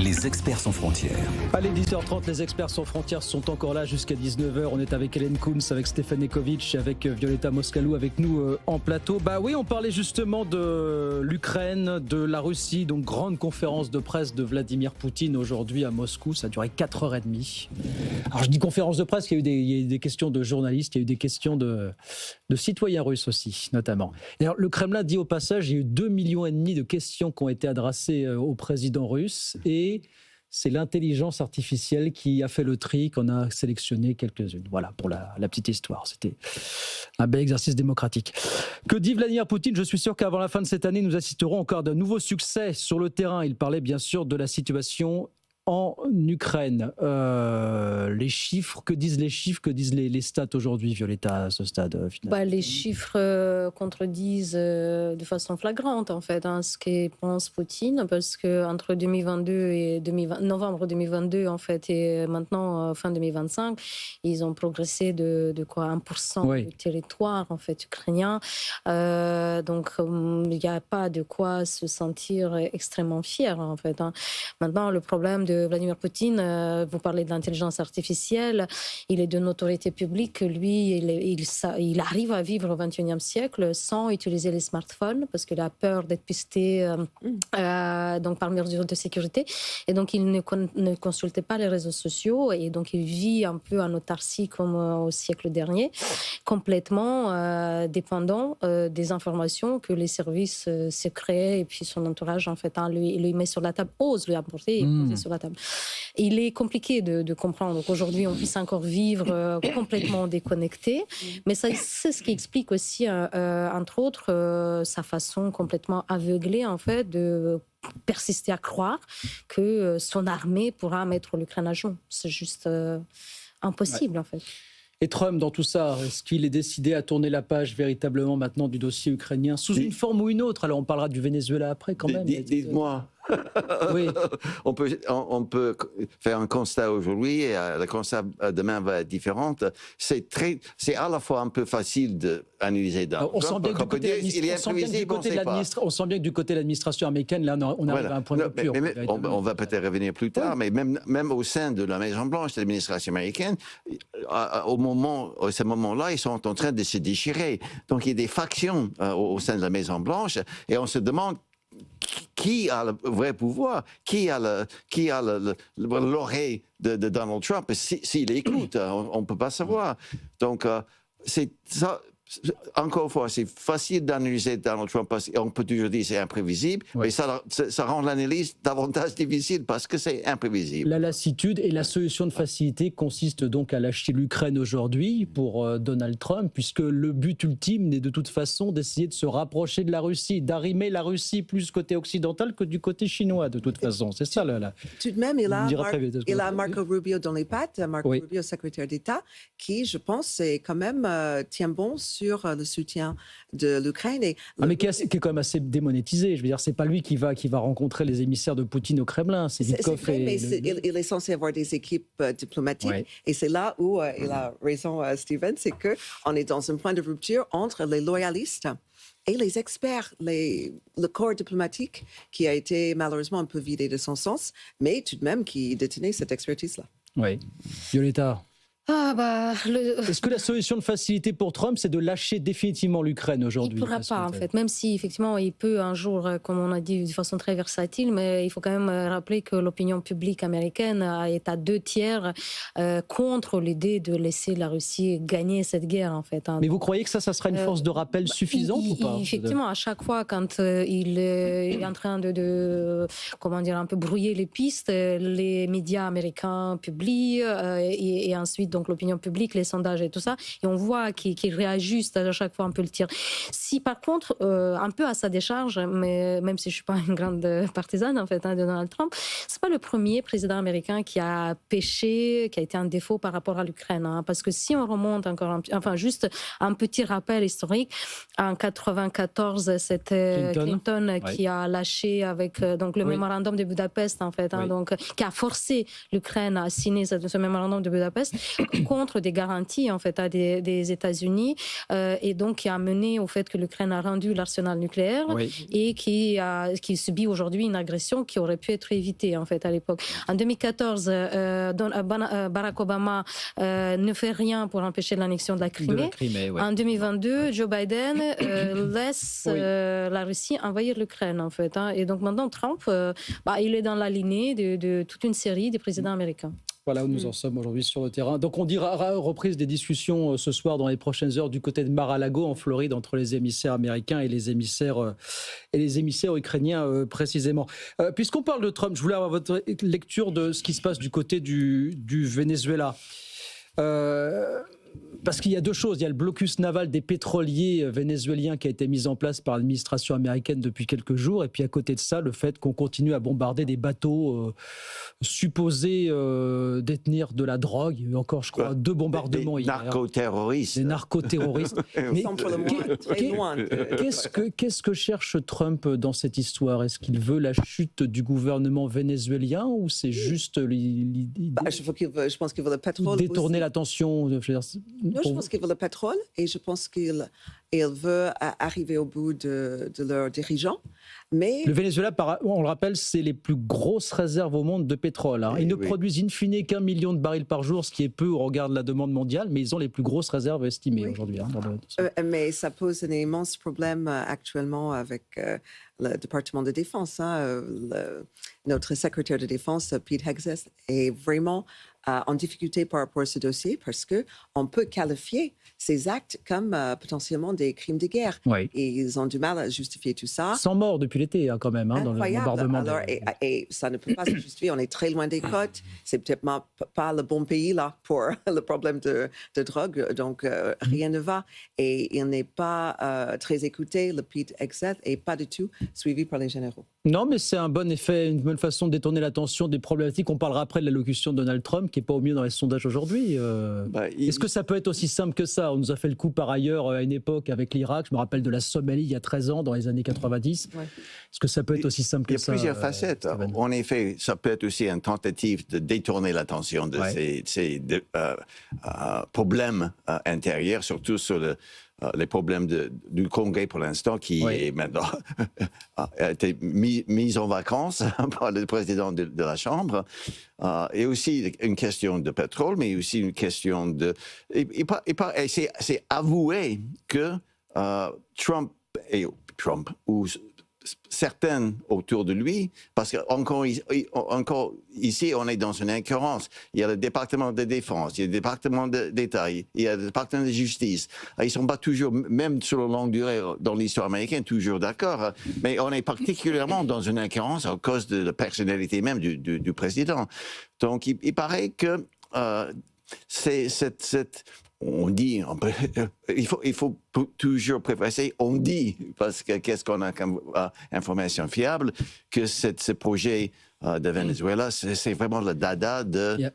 Les experts sans frontières. Allez, 10h30, les experts sans frontières sont encore là jusqu'à 19h. On est avec Hélène Kounz, avec Stéphane Ekovic, avec Violetta Moscalou avec nous en plateau. Bah oui, on parlait justement de l'Ukraine, de la Russie, donc grande conférence de presse de Vladimir Poutine aujourd'hui à Moscou. Ça a duré 4h30. Alors je dis conférence de presse, il y a eu des questions de journalistes, il y a eu des questions de citoyens russes aussi, notamment. D'ailleurs, le Kremlin dit au passage, il y a eu 2,5 millions de questions qui ont été adressées au président russe et c'est l'intelligence artificielle qui a fait le tri, qu'on a sélectionné quelques-unes. Voilà, pour la petite histoire. C'était un bel exercice démocratique. Que dit Vladimir Poutine ? Je suis sûr qu'avant la fin de cette année, nous assisterons encore à de nouveaux succès sur le terrain. Il parlait bien sûr de la situation en Ukraine. Les chiffres, que disent les stats aujourd'hui, Violetta, à ce stade final ? Les chiffres contredisent de façon flagrante, en fait, ce que pense Poutine, parce qu'entre 2022 et novembre 2022, en fait, et maintenant, fin 2025, ils ont progressé de quoi 1% du territoire, en fait, ukrainien. Donc, il n'y a pas de quoi se sentir extrêmement fier, en fait. Maintenant, le problème de Vladimir Poutine, vous parlez de l'intelligence artificielle, il est d'une autorité publique, lui, il arrive à vivre au XXIe siècle sans utiliser les smartphones, parce qu'il a peur d'être pisté donc par mesure de sécurité, et donc il ne consultait pas les réseaux sociaux, et donc il vit un peu en autarcie comme au siècle dernier, complètement dépendant des informations que les services secrets et puis son entourage, en fait, lui met sur la table, ose lui apporter et poser sur la table. Il est compliqué de comprendre qu'aujourd'hui on puisse encore vivre complètement déconnecté, mais c'est ce qui explique aussi, entre autres, sa façon complètement aveuglée, en fait, de persister à croire que son armée pourra mettre l'Ukraine à genoux. C'est juste impossible, en fait. Et Trump, dans tout ça, est-ce qu'il est décidé à tourner la page véritablement maintenant du dossier ukrainien, sous une forme ou une autre ? Alors on parlera du Venezuela après quand même. Dites-moi, Oui. On peut faire un constat aujourd'hui et le constat demain va être différent. C'est à la fois un peu facile d'analyser Donald On sent bien que du côté de l'administration américaine, là, on arrive à un point de rupture. On va peut-être revenir plus tard, mais même au sein de la Maison-Blanche, de l'administration américaine, à ce moment-là, ils sont en train de se déchirer. Donc, il y a des factions au sein de la Maison-Blanche et on se demande qui a le vrai pouvoir, qui a l'oreille de Donald Trump. S'il écoute, on ne peut pas savoir. Donc, c'est ça. Encore une fois, c'est facile d'analyser Donald Trump parce qu'on peut toujours dire que c'est imprévisible, mais ça rend l'analyse davantage difficile parce que c'est imprévisible. La lassitude et la solution de facilité consiste donc à lâcher l'Ukraine aujourd'hui pour Donald Trump, puisque le but ultime n'est de toute façon d'essayer de se rapprocher de la Russie, d'arrimer la Russie plus côté occidental que du côté chinois, de toute façon. C'est ça, là. Tout de même, il a Marco Rubio dans les pattes, Rubio, secrétaire d'État, qui, je pense, quand même tient bon sur le soutien de l'Ukraine. Mais qui est quand même assez démonétisé. Je veux dire, c'est pas lui qui va rencontrer les émissaires de Poutine au Kremlin. C'est Witkoff. Il est censé avoir des équipes diplomatiques. Oui. Et c'est là où il a raison, Steven, c'est qu'on est dans un point de rupture entre les loyalistes et les experts, le corps diplomatique qui a été malheureusement un peu vidé de son sens, mais tout de même qui détenait cette expertise-là. Oui. Violetta. Est-ce que la solution de facilité pour Trump, c'est de lâcher définitivement l'Ukraine aujourd'hui? Il ne pourra pas, en fait. Même si, effectivement, il peut un jour, comme on a dit, de façon très versatile, mais il faut quand même rappeler que l'opinion publique américaine est à 2/3 contre l'idée de laisser la Russie gagner cette guerre, en fait. Mais vous croyez que ça sera une force de rappel suffisante ou pas? Effectivement, à chaque fois, quand il est en train comment dire, un peu brouiller les pistes, les médias américains publient et ensuite, donc l'opinion publique, les sondages et tout ça, et on voit qu'il réajuste à chaque fois un peu le tir. Si par contre, un peu à sa décharge, mais même si je suis pas une grande partisane en fait de Donald Trump, c'est pas le premier président américain qui a péché, qui a été un défaut par rapport à l'Ukraine, parce que si on remonte encore, juste un petit rappel historique, en 94, c'était Clinton qui a lâché avec donc le mémorandum de Budapest en fait, donc qui a forcé l'Ukraine à signer ce mémorandum de Budapest contre des garanties en fait des États-Unis et donc qui a mené au fait que l'Ukraine a rendu l'arsenal nucléaire et qui subit aujourd'hui une agression qui aurait pu être évitée en fait à l'époque. En 2014, Barack Obama ne fait rien pour empêcher l'annexion de la Crimée. En 2022, Joe Biden laisse la Russie envahir l'Ukraine en fait. Et donc maintenant Trump, il est dans la lignée de toute une série des présidents américains. Voilà où nous en sommes aujourd'hui sur le terrain. Donc on dira reprise des discussions ce soir dans les prochaines heures du côté de Mar-a-Lago en Floride entre les émissaires américains et les émissaires ukrainiens précisément. Puisqu'on parle de Trump, je voulais avoir votre lecture de ce qui se passe du côté du Venezuela. Parce qu'il y a deux choses. Il y a le blocus naval des pétroliers vénézuéliens qui a été mis en place par l'administration américaine depuis quelques jours. Et puis à côté de ça, le fait qu'on continue à bombarder des bateaux supposés détenir de la drogue. Il y a eu encore, je crois, 2 bombardements hier. Des narcoterroristes. Mais qu'est-ce que cherche Trump dans cette histoire? Est-ce qu'il veut la chute du gouvernement vénézuélien ou c'est juste l'idée je pense qu'il veut le pétrole détourner aussi. l'attention Non, je pense qu'il veut le pétrole et je pense qu'il veut arriver au bout de leurs dirigeants. Mais le Venezuela, on le rappelle, c'est les plus grosses réserves au monde de pétrole. Ils ne produisent in fine qu'1 million de barils par jour, ce qui est peu au regard de la demande mondiale, mais ils ont les plus grosses réserves estimées aujourd'hui. Mais ça pose un immense problème actuellement avec le département de défense. Notre secrétaire de défense, Pete Hegseth, est vraiment en difficulté par rapport à ce dossier parce qu'on peut qualifier ces actes comme potentiellement des crimes de guerre. Et ils ont du mal à justifier tout ça. 100 morts depuis l'été, quand même, dans le bombardement. Alors, et ça ne peut pas se justifier. On est très loin des côtes. C'est peut-être pas le bon pays là pour le problème de drogue. Donc, rien ne va. Et il n'est pas très écouté. Le Pete Hegseth et pas du tout suivi par les généraux. Non, mais c'est un bon effet, une bonne façon de détourner l'attention des problématiques. On parlera après de l'allocution de Donald Trump Trump qui n'est pas au mieux dans les sondages aujourd'hui. Est-ce que ça peut être aussi simple que ça? On nous a fait le coup par ailleurs à une époque avec l'Irak. Je me rappelle de la Somalie il y a 13 ans, dans les années 90. Ouais. Est-ce que ça peut être aussi simple que ça? Il y a plusieurs facettes. En effet, ça peut être aussi une tentative de détourner l'attention de ces problèmes intérieurs, surtout sur les problèmes du Congrès pour l'instant, qui est maintenant a été mis en vacances par le président de la Chambre. Et aussi une question de pétrole, mais aussi une question de... C'est avoué que Trump ou certains autour de lui, parce qu'encore ici, on est dans une incohérence. Il y a le département de défense, il y a le département d'État, il y a le département de justice. Ils ne sont pas toujours, même sur la longue durée dans l'histoire américaine, toujours d'accord. Mais on est particulièrement dans une incohérence à cause de la personnalité même du président. Donc, il paraît que on dit, il faut toujours préfacer, on dit, parce que qu'est-ce qu'on a comme information fiable, que ce projet de Venezuela, c'est vraiment le dada de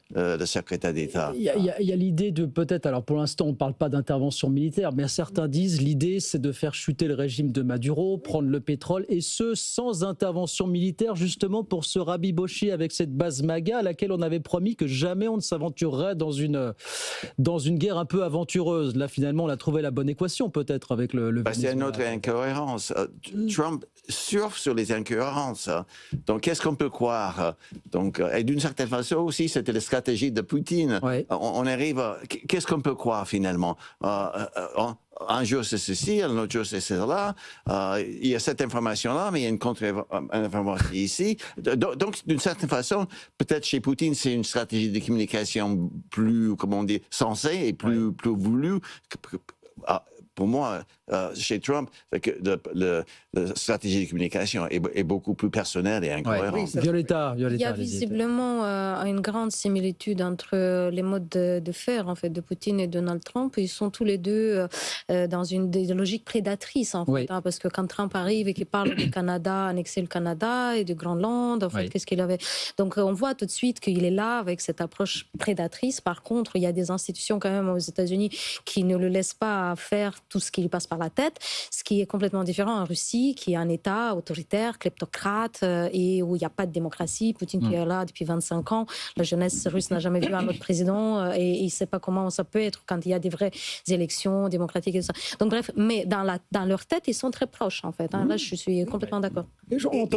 secrétaire d'État. Il y a l'idée de peut-être, alors pour l'instant on ne parle pas d'intervention militaire, mais certains disent l'idée c'est de faire chuter le régime de Maduro, prendre le pétrole, et ce sans intervention militaire, justement pour se rabibocher avec cette base MAGA à laquelle on avait promis que jamais on ne s'aventurerait dans une guerre un peu aventureuse. Là finalement on a trouvé la bonne équation peut-être avec le Venezuela. C'est une autre incohérence. Trump surfe sur les incohérences. Donc qu'est-ce qu'on peut croire? Donc, et d'une certaine façon aussi, c'était la stratégie de Poutine. Ouais. On arrive à... Qu'est-ce qu'on peut croire finalement? Un jour c'est ceci, un autre jour c'est cela. Il y a cette information-là, mais il y a une contre-information ici. Donc, d'une certaine façon, peut-être chez Poutine, c'est une stratégie de communication plus, comment on dit, sensée et plus voulue. Pour moi, chez Trump, la stratégie de communication est beaucoup plus personnelle et incohérente. Oui, Violetta, il y a visiblement une grande similitude entre les modes de faire en fait, de Poutine et Donald Trump. Ils sont tous les deux dans une logique prédatrice, en fait, parce que quand Trump arrive et qu'il parle du Canada, annexer le Canada et du Groenland, en fait, qu'est-ce qu'il avait... Donc on voit tout de suite qu'il est là avec cette approche prédatrice. Par contre, il y a des institutions quand même aux États-Unis qui ne le laissent pas faire tout ce qui lui passe par la tête, ce qui est complètement différent en Russie, qui est un État autoritaire, kleptocrate, et où il n'y a pas de démocratie. Poutine qui est là depuis 25 ans, la jeunesse russe n'a jamais vu un autre président, et il ne sait pas comment ça peut être quand il y a des vraies élections démocratiques et tout ça. Donc bref, mais dans leur tête, ils sont très proches en fait. Là, je suis complètement d'accord. Trump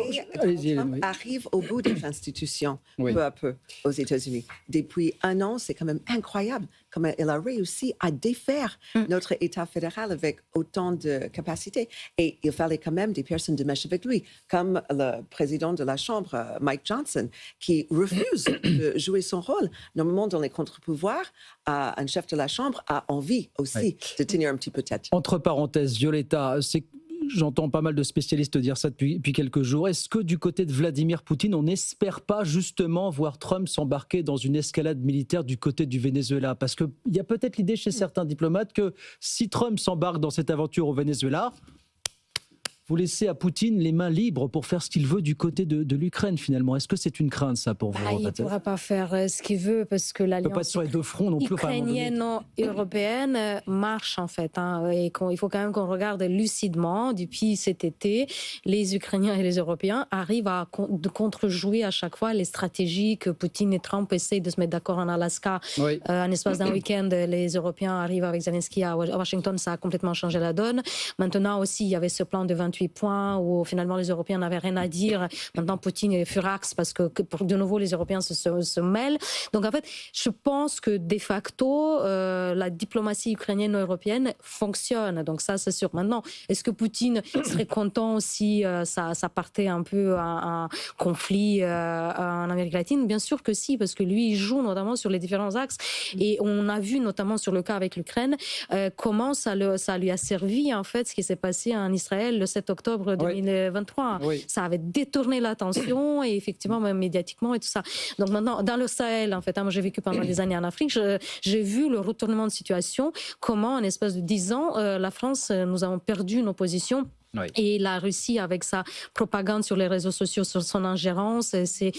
arrive au bout des institutions, peu à peu, aux États-Unis. Depuis un an, c'est quand même incroyable comment il a réussi à défaire notre État fédéral avec autant de capacités. Et il fallait quand même des personnes de mèche avec lui, comme le président de la Chambre, Mike Johnson, qui refuse de jouer son rôle. Normalement, dans les contre-pouvoirs, un chef de la Chambre a envie aussi de tenir un petit peu tête. Entre parenthèses, Violetta, j'entends pas mal de spécialistes dire ça depuis quelques jours. Est-ce que du côté de Vladimir Poutine, on n'espère pas justement voir Trump s'embarquer dans une escalade militaire du côté du Venezuela? Parce qu'il y a peut-être l'idée chez certains diplomates que si Trump s'embarque dans cette aventure au Venezuela, vous laissez à Poutine les mains libres pour faire ce qu'il veut du côté de l'Ukraine, finalement. Est-ce que c'est une crainte, ça, pour vous? Il ne pourra pas faire ce qu'il veut, parce que l'alliance peut pas être sur les deux fronts non plus, ukrainienne-européenne marche, en fait. Et il faut quand même qu'on regarde lucidement. Depuis cet été, les Ukrainiens et les Européens arrivent à contrejouer à chaque fois les stratégies que Poutine et Trump essayent de se mettre d'accord en Alaska. En espace d'un week-end, les Européens arrivent avec Zelensky à Washington. Ça a complètement changé la donne. Maintenant aussi, il y avait ce plan de 28 points où finalement les Européens n'avaient rien à dire. Maintenant, Poutine est furax parce que de nouveau les Européens se mêlent. Donc en fait, je pense que de facto, la diplomatie ukrainienne-européenne fonctionne. Donc ça, c'est sûr. Maintenant, est-ce que Poutine serait content si ça partait un peu un conflit en Amérique latine? Bien sûr que si, parce que lui, il joue notamment sur les différents axes. Et on a vu notamment sur le cas avec l'Ukraine comment ça lui a servi en fait ce qui s'est passé en Israël le 7 octobre 2023. Ça avait détourné l'attention et effectivement même médiatiquement et tout ça. Donc maintenant dans le Sahel en fait, moi j'ai vécu pendant des années en Afrique, j'ai vu le retournement de situation, comment en espace de 10 ans la France, nous avons perdu nos positions Oui. Et la Russie, avec sa propagande sur les réseaux sociaux, sur son ingérence, ces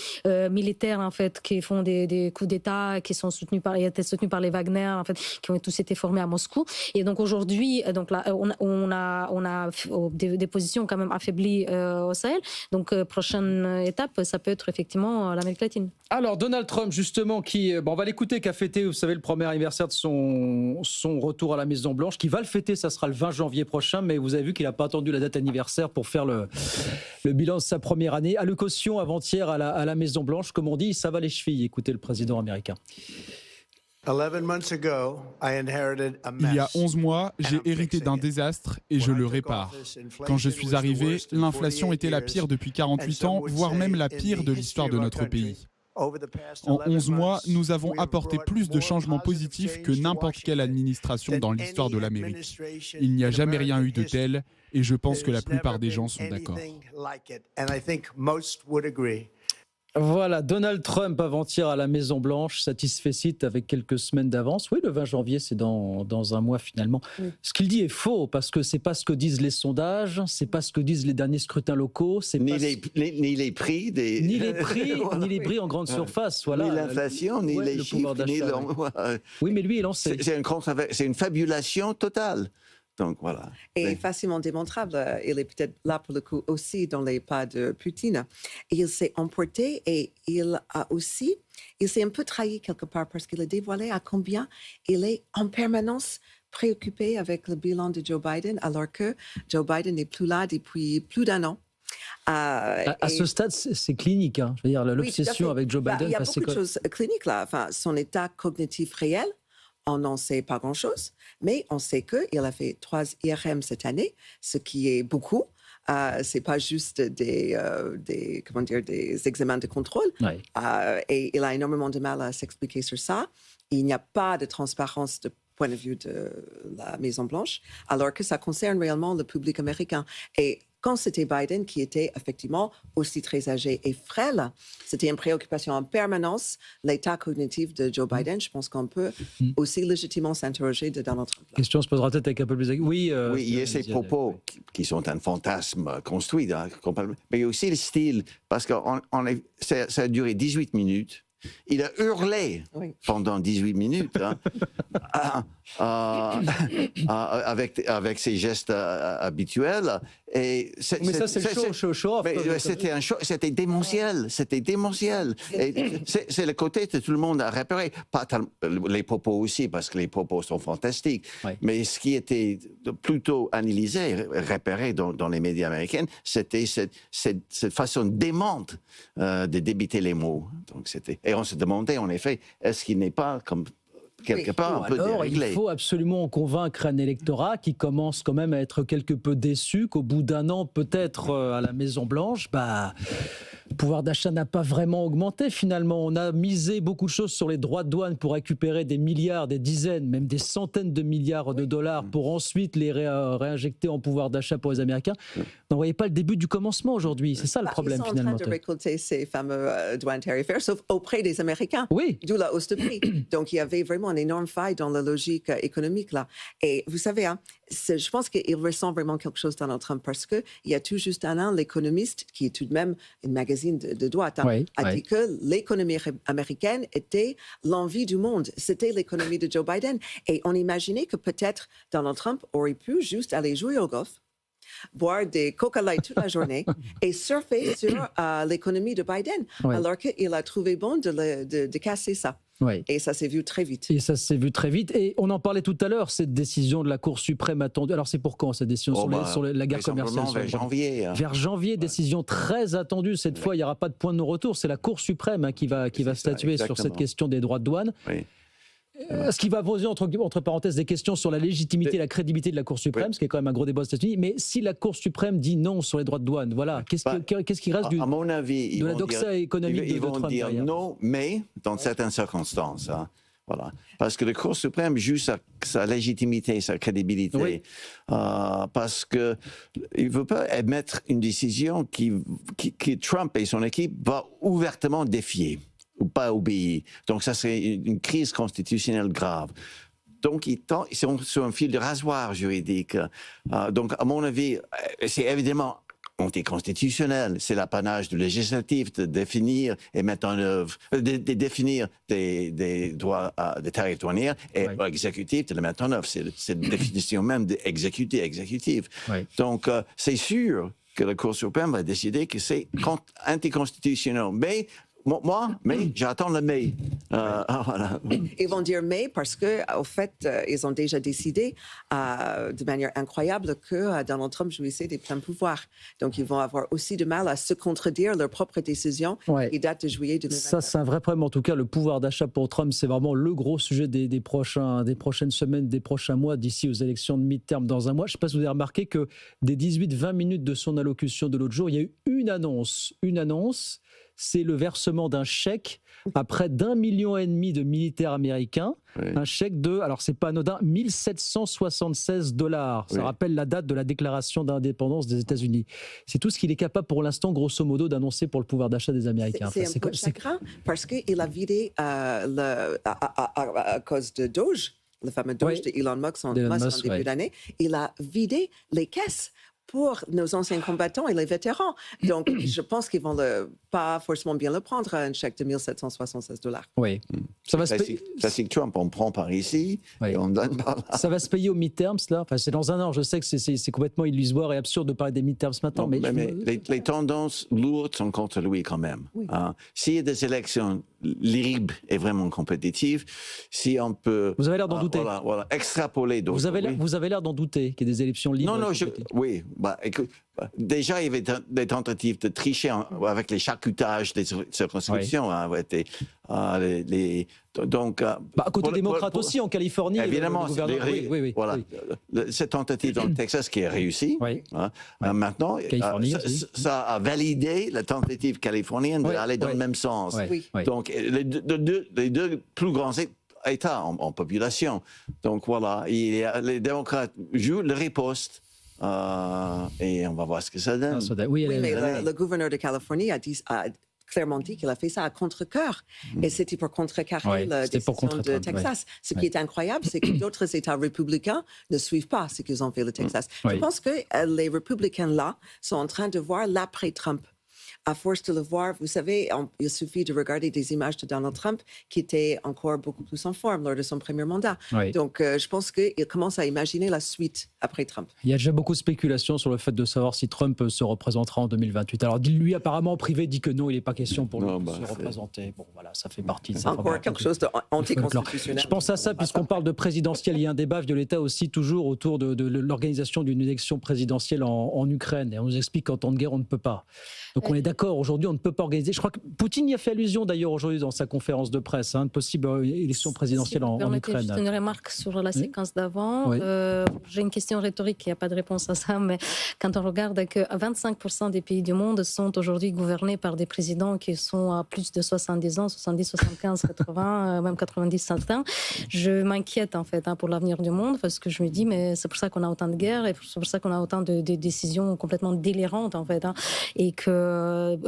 militaires en fait qui font des coups d'État, qui sont soutenus par les Wagner, en fait, qui ont tous été formés à Moscou. Et donc aujourd'hui, donc là, on a des positions quand même affaiblies au Sahel. Donc prochaine étape, ça peut être effectivement l'Amérique latine. Alors Donald Trump, justement, on va l'écouter, qui a fêté, vous savez, le premier anniversaire de son retour à la Maison Blanche, qui va le fêter, ça sera le 20 janvier prochain, mais vous avez vu qu'il n'a pas attendu la date anniversaire pour faire le bilan de sa première année. Allocution avant-hier à la Maison Blanche, comme on dit, ça va les chevilles. Écoutez le président américain. Il y a 11 mois, j'ai hérité d'un désastre et je le répare. Quand je suis arrivé, l'inflation était la pire depuis 48 ans, voire même la pire de l'histoire de notre pays. En 11 mois, nous avons apporté plus de changements positifs que n'importe quelle administration dans l'histoire de l'Amérique. Il n'y a jamais rien eu de tel, et je pense que la plupart des gens sont d'accord. Voilà, Donald Trump avant-hier à la Maison-Blanche, satisfait avec quelques semaines d'avance. Oui, le 20 janvier, c'est dans un mois finalement. Oui. Ce qu'il dit est faux, parce que c'est pas ce que disent les sondages, c'est pas ce que disent les derniers scrutins locaux, c'est ni les prix des... Ni les prix en grande surface, voilà. Ni l'inflation, ni les chiffres, ni oui, mais lui, il en sait. C'est une fabulation totale. Donc, voilà. Et facilement démontrable, il est peut-être là pour le coup aussi dans les pas de Poutine. Il s'est emporté et il s'est un peu trahi quelque part parce qu'il a dévoilé à combien il est en permanence préoccupé avec le bilan de Joe Biden, alors que Joe Biden n'est plus là depuis plus d'un an. À ce stade, c'est clinique. Hein. Je veux dire, l'obsession avec Joe Biden. Il y a beaucoup de choses cliniques là. Enfin, son état cognitif réel. On n'en sait pas grand-chose, mais on sait qu'il a fait 3 IRM cette année, ce qui est beaucoup. Ce n'est pas juste des examens de contrôle. Oui. Et il a énormément de mal à s'expliquer sur ça. Il n'y a pas de transparence de point de vue de la Maison-Blanche, alors que ça concerne réellement le public américain. Et quand c'était Biden qui était effectivement aussi très âgé et frêle, c'était une préoccupation en permanence, l'état cognitif de Joe Biden. Je pense qu'on peut aussi légitimement s'interroger de Donald Trump. La question se posera peut-être avec un peu plus... Oui, il y a ces propos qui sont un fantasme construit, hein, mais il y a aussi le style, parce que ça a duré 18 minutes. Il a hurlé pendant 18 minutes avec ses gestes habituels. Et mais ça, c'est le show. C'était démentiel. C'était démentiel. C'est le côté que tout le monde a repéré. Pas les propos aussi, parce que les propos sont fantastiques. Oui. Mais ce qui était plutôt analysé, repéré dans les médias américains, c'était cette façon démente de débiter les mots. Donc, et on se demandait, en effet, est-ce qu'il n'est pas comme quelque part un peu déréglé. Il faut absolument convaincre un électorat qui commence quand même à être quelque peu déçu, qu'au bout d'un an, peut-être à la Maison-Blanche, le pouvoir d'achat n'a pas vraiment augmenté finalement. On a misé beaucoup de choses sur les droits de douane pour récupérer des milliards, des dizaines, même des centaines de milliards de dollars pour ensuite les réinjecter en pouvoir d'achat pour les Américains. N'en voyez pas le début du commencement aujourd'hui. C'est ça le problème finalement. Ils sont en train de récolter ces fameux douane tarifaires, sauf auprès des Américains. Oui. D'où la hausse de prix. Donc il y avait vraiment une énorme faille dans la logique économique là. Et vous savez, je pense qu'il ressent vraiment quelque chose Donald Trump parce qu'il y a tout juste un an, l'Économiste, qui est tout de même une magazine de droite, a dit que l'économie américaine était l'envie du monde. C'était l'économie de Joe Biden. Et on imaginait que peut-être Donald Trump aurait pu juste aller jouer au golf, boire des Coca-Light toute la journée et surfer sur l'économie de Biden, alors qu'il a trouvé bon de casser ça. Oui. Et ça s'est vu très vite. Et on en parlait tout à l'heure, cette décision de la Cour suprême attendue. Alors c'est pour quand cette décision sur la guerre commerciale? Vers janvier. Vers janvier, décision très attendue. Cette fois, il n'y aura pas de point de non-retour. C'est la Cour suprême qui va statuer sur cette question des droits de douane. Oui. Ce qui va poser entre parenthèses des questions sur la légitimité et la crédibilité de la Cour suprême, ce qui est quand même un gros débat aux États-Unis. Mais si la Cour suprême dit non sur les droits de douane, voilà, qu'est-ce qui reste à mon avis, de la doxa économique de Trump? Ils vont dire non, mais dans certaines circonstances. Voilà. Parce que la Cour suprême joue sa légitimité, sa crédibilité. Parce qu'il ne veut pas émettre une décision que Trump et son équipe vont ouvertement défier ou pas obéir. Donc ça, c'est une crise constitutionnelle grave. Donc, ils sont sur un fil de rasoir juridique. Donc, à mon avis, c'est évidemment anticonstitutionnel. C'est l'apanage du législatif de définir et mettre en œuvre, de définir des droits des tarifs douaniers et l'exécutif de les mettre en œuvre. C'est la définition même d'exécutif. Donc, c'est sûr que la Cour suprême va décider que c'est anticonstitutionnel. Mais j'attends le mais. Voilà. Ils vont dire mais parce qu'au fait, ils ont déjà décidé de manière incroyable que Donald Trump jouissait des pleins pouvoirs. Donc, ils vont avoir aussi du mal à se contredire leur propre décision qui date de juillet 2020. Ça, c'est un vrai problème. En tout cas, le pouvoir d'achat pour Trump, c'est vraiment le gros sujet des prochaines semaines, des prochains mois, d'ici aux élections de mi-terme dans un mois. Je ne sais pas si vous avez remarqué que des 18-20 minutes de son allocution de l'autre jour, il y a eu une annonce. C'est le versement d'un chèque à près d'1,5 million de militaires américains. Un chèque de, alors c'est pas anodin, $1,776. Ça rappelle la date de la déclaration d'indépendance des États-Unis. C'est tout ce qu'il est capable pour l'instant, grosso modo, d'annoncer pour le pouvoir d'achat des Américains. C'est un peu chagrin parce qu'il a vidé à cause de Doge, le fameux Doge de Elon Musk en début d'année, il a vidé les caisses pour nos anciens combattants et les vétérans. Donc, je pense qu'ils vont pas forcément bien le prendre, un chèque de $1,776. Oui. Classique Trump, on prend par ici et on donne par là. Ça va se payer aux midterms, là. Enfin, c'est dans un an. Je sais que c'est complètement illusoire et absurde de parler des midterms maintenant. Non, mais les tendances lourdes sont contre lui quand même. S'il y a des élections libres et vraiment compétitives, si on peut... Vous avez l'air d'en douter. Voilà, extrapoler d'autres. Vous avez l'air d'en douter qu'il y ait des élections libres. Non, oui. Écoute, déjà, il y avait des tentatives de tricher avec les charcutages des circonscriptions. Donc, côté démocrate aussi, en Californie. Évidemment, cette tentative dans le Texas qui a réussi. Maintenant, ça a validé la tentative californienne d'aller dans le même sens. Donc, les deux plus grands États en population. Donc, voilà, les démocrates jouent le riposte. Et on va voir ce que ça donne. Mais le gouverneur de Californie a clairement dit qu'il a fait ça à contre-cœur. Et c'était pour contrecarrer la décision de Texas. Ce qui est incroyable, c'est que d'autres États républicains ne suivent pas ce qu'ils ont fait le Texas. Je pense que les républicains là sont en train de voir l'après-Trump. À force de le voir, vous savez, il suffit de regarder des images de Donald Trump qui était encore beaucoup plus en forme lors de son premier mandat. Donc, je pense qu'il commence à imaginer la suite après Trump. Il y a déjà beaucoup de spéculations sur le fait de savoir si Trump se représentera en 2028. Alors, lui, apparemment, en privé, dit que non, il n'est pas question pour lui de se représenter. Bon, voilà, ça fait partie de ça. Encore quelque chose d'anticonstitutionnel. Je pense à ça, puisqu'on parle de présidentielle. Il y a un débat, Violetta, aussi toujours autour de l'organisation d'une élection présidentielle en Ukraine. Et on nous explique qu'en temps de guerre, on ne peut pas. Donc on est d'accord, aujourd'hui on ne peut pas organiser. Je crois que Poutine y a fait allusion d'ailleurs aujourd'hui dans sa conférence de presse, une possible élection présidentielle en Ukraine. Juste une remarque sur la séquence d'avant. J'ai une question rhétorique, il n'y a pas de réponse à ça, mais quand on regarde que 25% des pays du monde sont aujourd'hui gouvernés par des présidents qui sont à plus de 70 ans, 70, 75, 80, même 90 certains, je m'inquiète en fait pour l'avenir du monde parce que je me dis mais c'est pour ça qu'on a autant de guerres et c'est pour ça qu'on a autant de décisions complètement délirantes en fait et que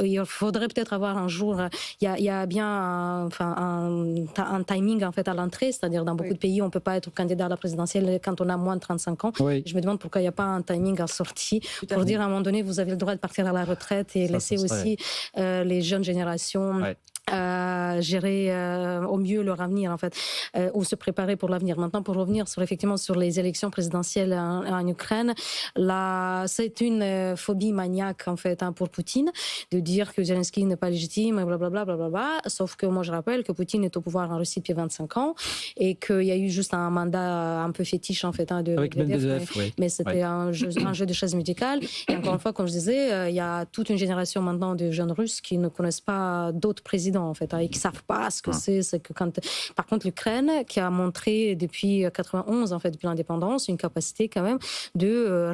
il faudrait peut-être avoir un jour, il y a bien un timing en fait à l'entrée, c'est-à-dire dans beaucoup de pays on peut pas être candidat à la présidentielle quand on a moins de 35 ans. Je me demande pourquoi il n'y a pas un timing en sortie pour dire à un moment donné vous avez le droit de partir à la retraite et laisser aussi les jeunes générations gérer au mieux leur avenir en fait ou se préparer pour l'avenir. Maintenant pour revenir sur les élections présidentielles en Ukraine, là c'est une phobie maniaque en fait pour Poutine de dire que Zelensky n'est pas légitime blablabla, sauf que moi je rappelle que Poutine est au pouvoir en Russie depuis 25 ans et qu'il y a eu juste un mandat un peu fétiche en fait avec Medvedev, mais c'était un jeu de chaises musicales et encore une fois comme je disais il y a toute une génération maintenant de jeunes Russes qui ne connaissent pas d'autres présidents en fait, et qui ne savent pas ce que c'est que quand... Par contre, l'Ukraine, qui a montré depuis 91, en fait, depuis l'indépendance, une capacité quand même de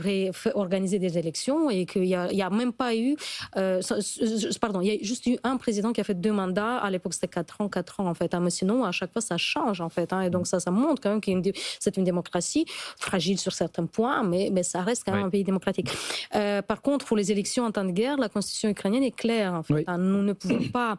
organiser des élections et qu'il n'y a même pas eu... il y a juste eu un président qui a fait 2 mandats. À l'époque, c'était 4 ans, en fait. Mais sinon, à chaque fois, ça change, en fait. Et donc, ça montre quand même que c'est une démocratie fragile sur certains points, mais ça reste quand même un pays démocratique. Par contre, pour les élections en temps de guerre, la constitution ukrainienne est claire, en fait. Nous ne pouvons pas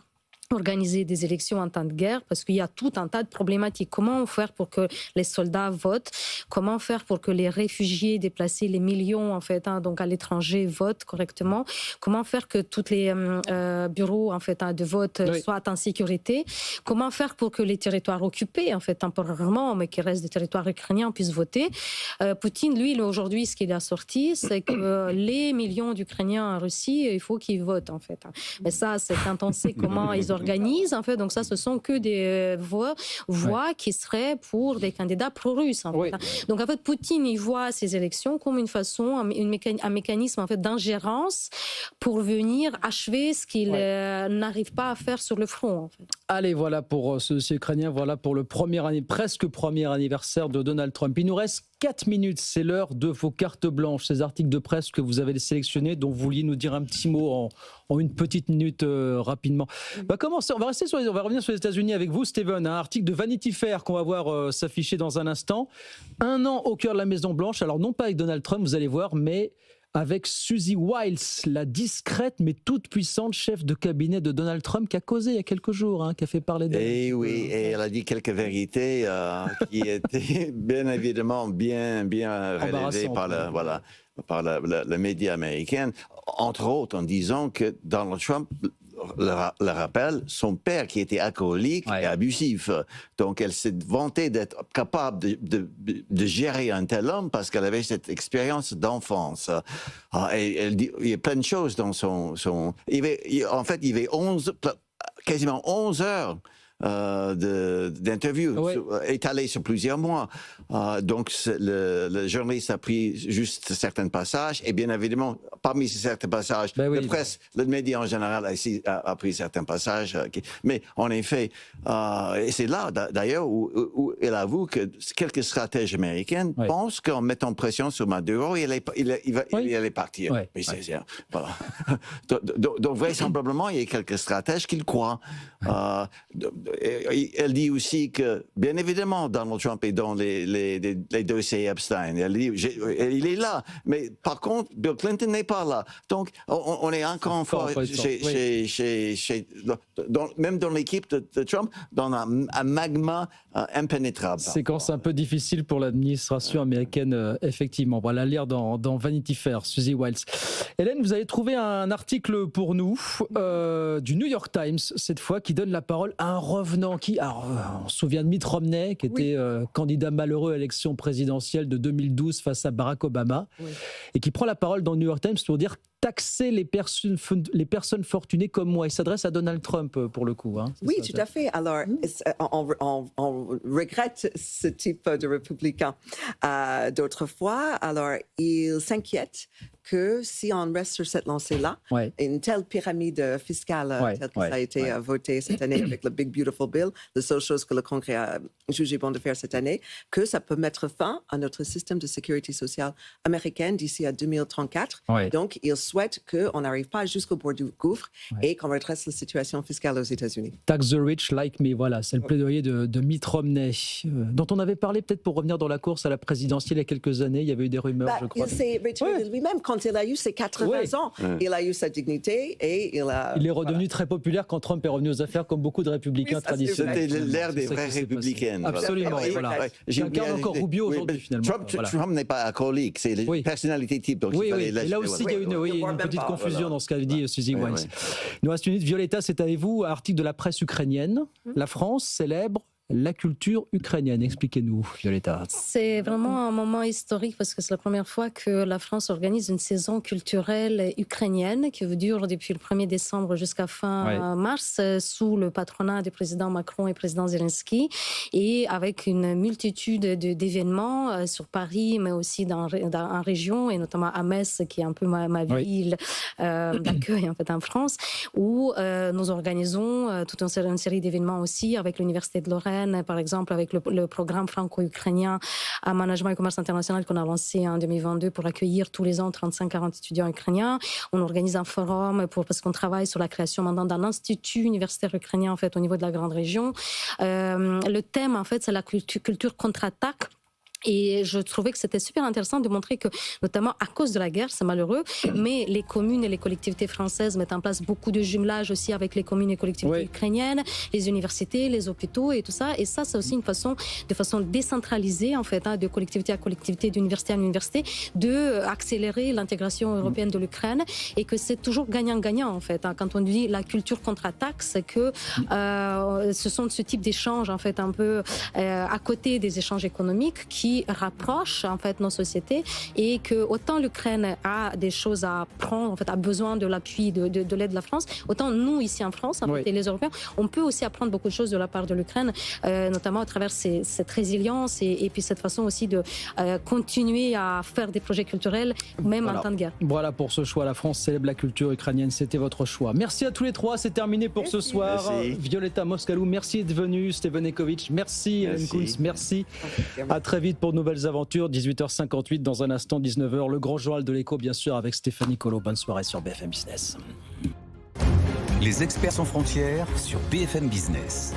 organiser des élections en temps de guerre parce qu'il y a tout un tas de problématiques. Comment faire pour que les soldats votent? Comment faire pour que les réfugiés déplacés, les millions en fait, donc à l'étranger, votent correctement? Comment faire que tous les bureaux en fait de vote soient en sécurité? Comment faire pour que les territoires occupés en fait temporairement, mais qui restent des territoires ukrainiens, puissent voter? Poutine, lui, aujourd'hui, ce qu'il a sorti, c'est que les millions d'Ukrainiens en Russie, il faut qu'ils votent en fait. Mais ça, c'est quand on sait comment ils organisent en fait. Donc ça, ce sont que des voix qui seraient pour des candidats pro-russes. En fait. Donc en fait, Poutine, il voit ces élections comme une façon, un mécanisme en fait d'ingérence pour venir achever ce qu'il n'arrive pas à faire sur le front. En fait. Allez, voilà pour ce dossier ukrainien, voilà pour le presque premier anniversaire de Donald Trump. Il nous reste 4 minutes, c'est l'heure de vos cartes blanches, ces articles de presse que vous avez sélectionnés, dont vous vouliez nous dire un petit mot en une petite minute rapidement. On va commencer, on va revenir sur les États-Unis avec vous, Steven. Un article de Vanity Fair qu'on va voir s'afficher dans un instant. 1 an au cœur de la Maison Blanche, alors non pas avec Donald Trump, vous allez voir, mais avec Suzy Wiles, la discrète mais toute puissante chef de cabinet de Donald Trump, qui a causé il y a quelques jours, qui a fait parler d'elle. Et oui, et elle a dit quelques vérités qui étaient bien évidemment bien relevées par le média américain, entre autres en disant que Donald Trump le rappelle, son père qui était alcoolique et abusif. Donc elle s'est vantée d'être capable de gérer un tel homme parce qu'elle avait cette expérience d'enfance. Et elle dit, il y a plein de choses dans son... En fait, il y avait quasiment 11 heures d'interview étalée sur plusieurs mois. Donc le journaliste a pris juste certains passages et bien évidemment parmi ces certains passages, la presse, le média en général a pris certains passages. Mais en effet, et c'est là d'ailleurs où elle avoue que quelques stratèges américains pensent qu'en mettant pression sur Maduro, il allait partir. Voilà. Donc vraisemblablement, il y a quelques stratèges qui le croient. Elle dit aussi que, bien évidemment, Donald Trump est dans les dossiers Epstein. Elle dit, il est là, mais par contre, Bill Clinton n'est pas là. Donc, on est encore une fois, même dans l'équipe de Trump, dans un magma impénétrable. Séquence un peu difficile pour l'administration américaine, effectivement. On va la lire dans Vanity Fair, Suzy Wiles. Hélène, vous avez trouvé un article pour nous du New York Times, cette fois, qui donne la parole à un revenant on se souvient de Mitt Romney, qui était candidat malheureux à l'élection présidentielle de 2012 face à Barack Obama, et qui prend la parole dans le New York Times pour dire taxer les personnes fortunées comme moi. Il s'adresse à Donald Trump, pour le coup. Oui, tout à fait. Alors, on regrette ce type de républicain. D'autres fois, alors, il s'inquiète que si on reste sur cette lancée-là, une telle pyramide fiscale telle que ça a été voté cette année avec le Big Beautiful Bill, la seule chose que le Congrès a jugé bon de faire cette année, que ça peut mettre fin à notre système de sécurité sociale américaine d'ici à 2034. Donc, il souhaite qu'on n'arrive pas jusqu'au bord du gouffre et qu'on redresse la situation fiscale aux États-Unis. Tax the rich like me, voilà, c'est le plaidoyer de Mitt Romney, dont on avait parlé peut-être pour revenir dans la course à la présidentielle il y a quelques années. Il y avait eu des rumeurs, je crois. Il s'est retiré de lui-même quand il a eu ses 80 ans. Il a eu sa dignité et il est redevenu très populaire quand Trump est revenu aux affaires, comme beaucoup de républicains traditionnels. C'était l'ère des vrais républicains. Absolument. Voilà. J'incarne encore Rubio aujourd'hui, finalement. Trump n'est pas alcoolique, c'est les personnalités type. Et là aussi, il y a une petite confusion dans ce qu'a dit Suzy Wiles. Il nous reste une minute. Violetta, c'est avec vous, article de la presse ukrainienne. La France célèbre la culture ukrainienne. Expliquez-nous, Violetta. C'est vraiment un moment historique parce que c'est la première fois que la France organise une saison culturelle ukrainienne qui dure depuis le 1er décembre jusqu'à fin mars sous le patronat des présidents Macron et président Zelensky et avec une multitude d'événements sur Paris mais aussi en région et notamment à Metz qui est un peu ma ville d'accueil en fait en France où nous organisons toute une série d'événements aussi avec l'Université de Lorraine par exemple, avec le programme franco-ukrainien à management et commerce international qu'on a lancé en 2022 pour accueillir tous les ans 35-40 étudiants ukrainiens. On organise un forum parce qu'on travaille sur la création maintenant d'un institut universitaire ukrainien en fait, au niveau de la grande région. Le thème, en fait, c'est la culture contre-attaque. Et je trouvais que c'était super intéressant de montrer que, notamment à cause de la guerre, c'est malheureux, mais les communes et les collectivités françaises mettent en place beaucoup de jumelages aussi avec les communes et collectivités ukrainiennes, les universités, les hôpitaux et tout ça. Et ça, c'est aussi une façon décentralisée, en fait, de collectivité à collectivité, d'université à université, d'accélérer l'intégration européenne de l'Ukraine, et que c'est toujours gagnant-gagnant, en fait. Quand on dit la culture contre-attaque, c'est que ce sont ce type d'échanges, en fait, un peu à côté des échanges économiques qui rapproche en fait nos sociétés, et que autant l'Ukraine a des choses à prendre, en fait, a besoin de l'appui de l'aide de la France, autant nous ici en France, en fait, et les Européens, on peut aussi apprendre beaucoup de choses de la part de l'Ukraine, notamment à travers cette résilience et puis cette façon aussi de continuer à faire des projets culturels même en temps de guerre. Voilà pour ce choix. La France célèbre la culture ukrainienne. C'était votre choix. Merci à tous les trois. C'est terminé pour ce soir. Merci. Violeta Moscalou, merci d'être venue. Steven Ekovic, merci. Hélène Kunz, merci. À très vite pour de nouvelles aventures. 18h58 dans un instant, 19h. Le grand journal de l'écho, bien sûr, avec Stéphanie Colo. Bonne soirée sur BFM Business. Les experts sans frontières sur BFM Business.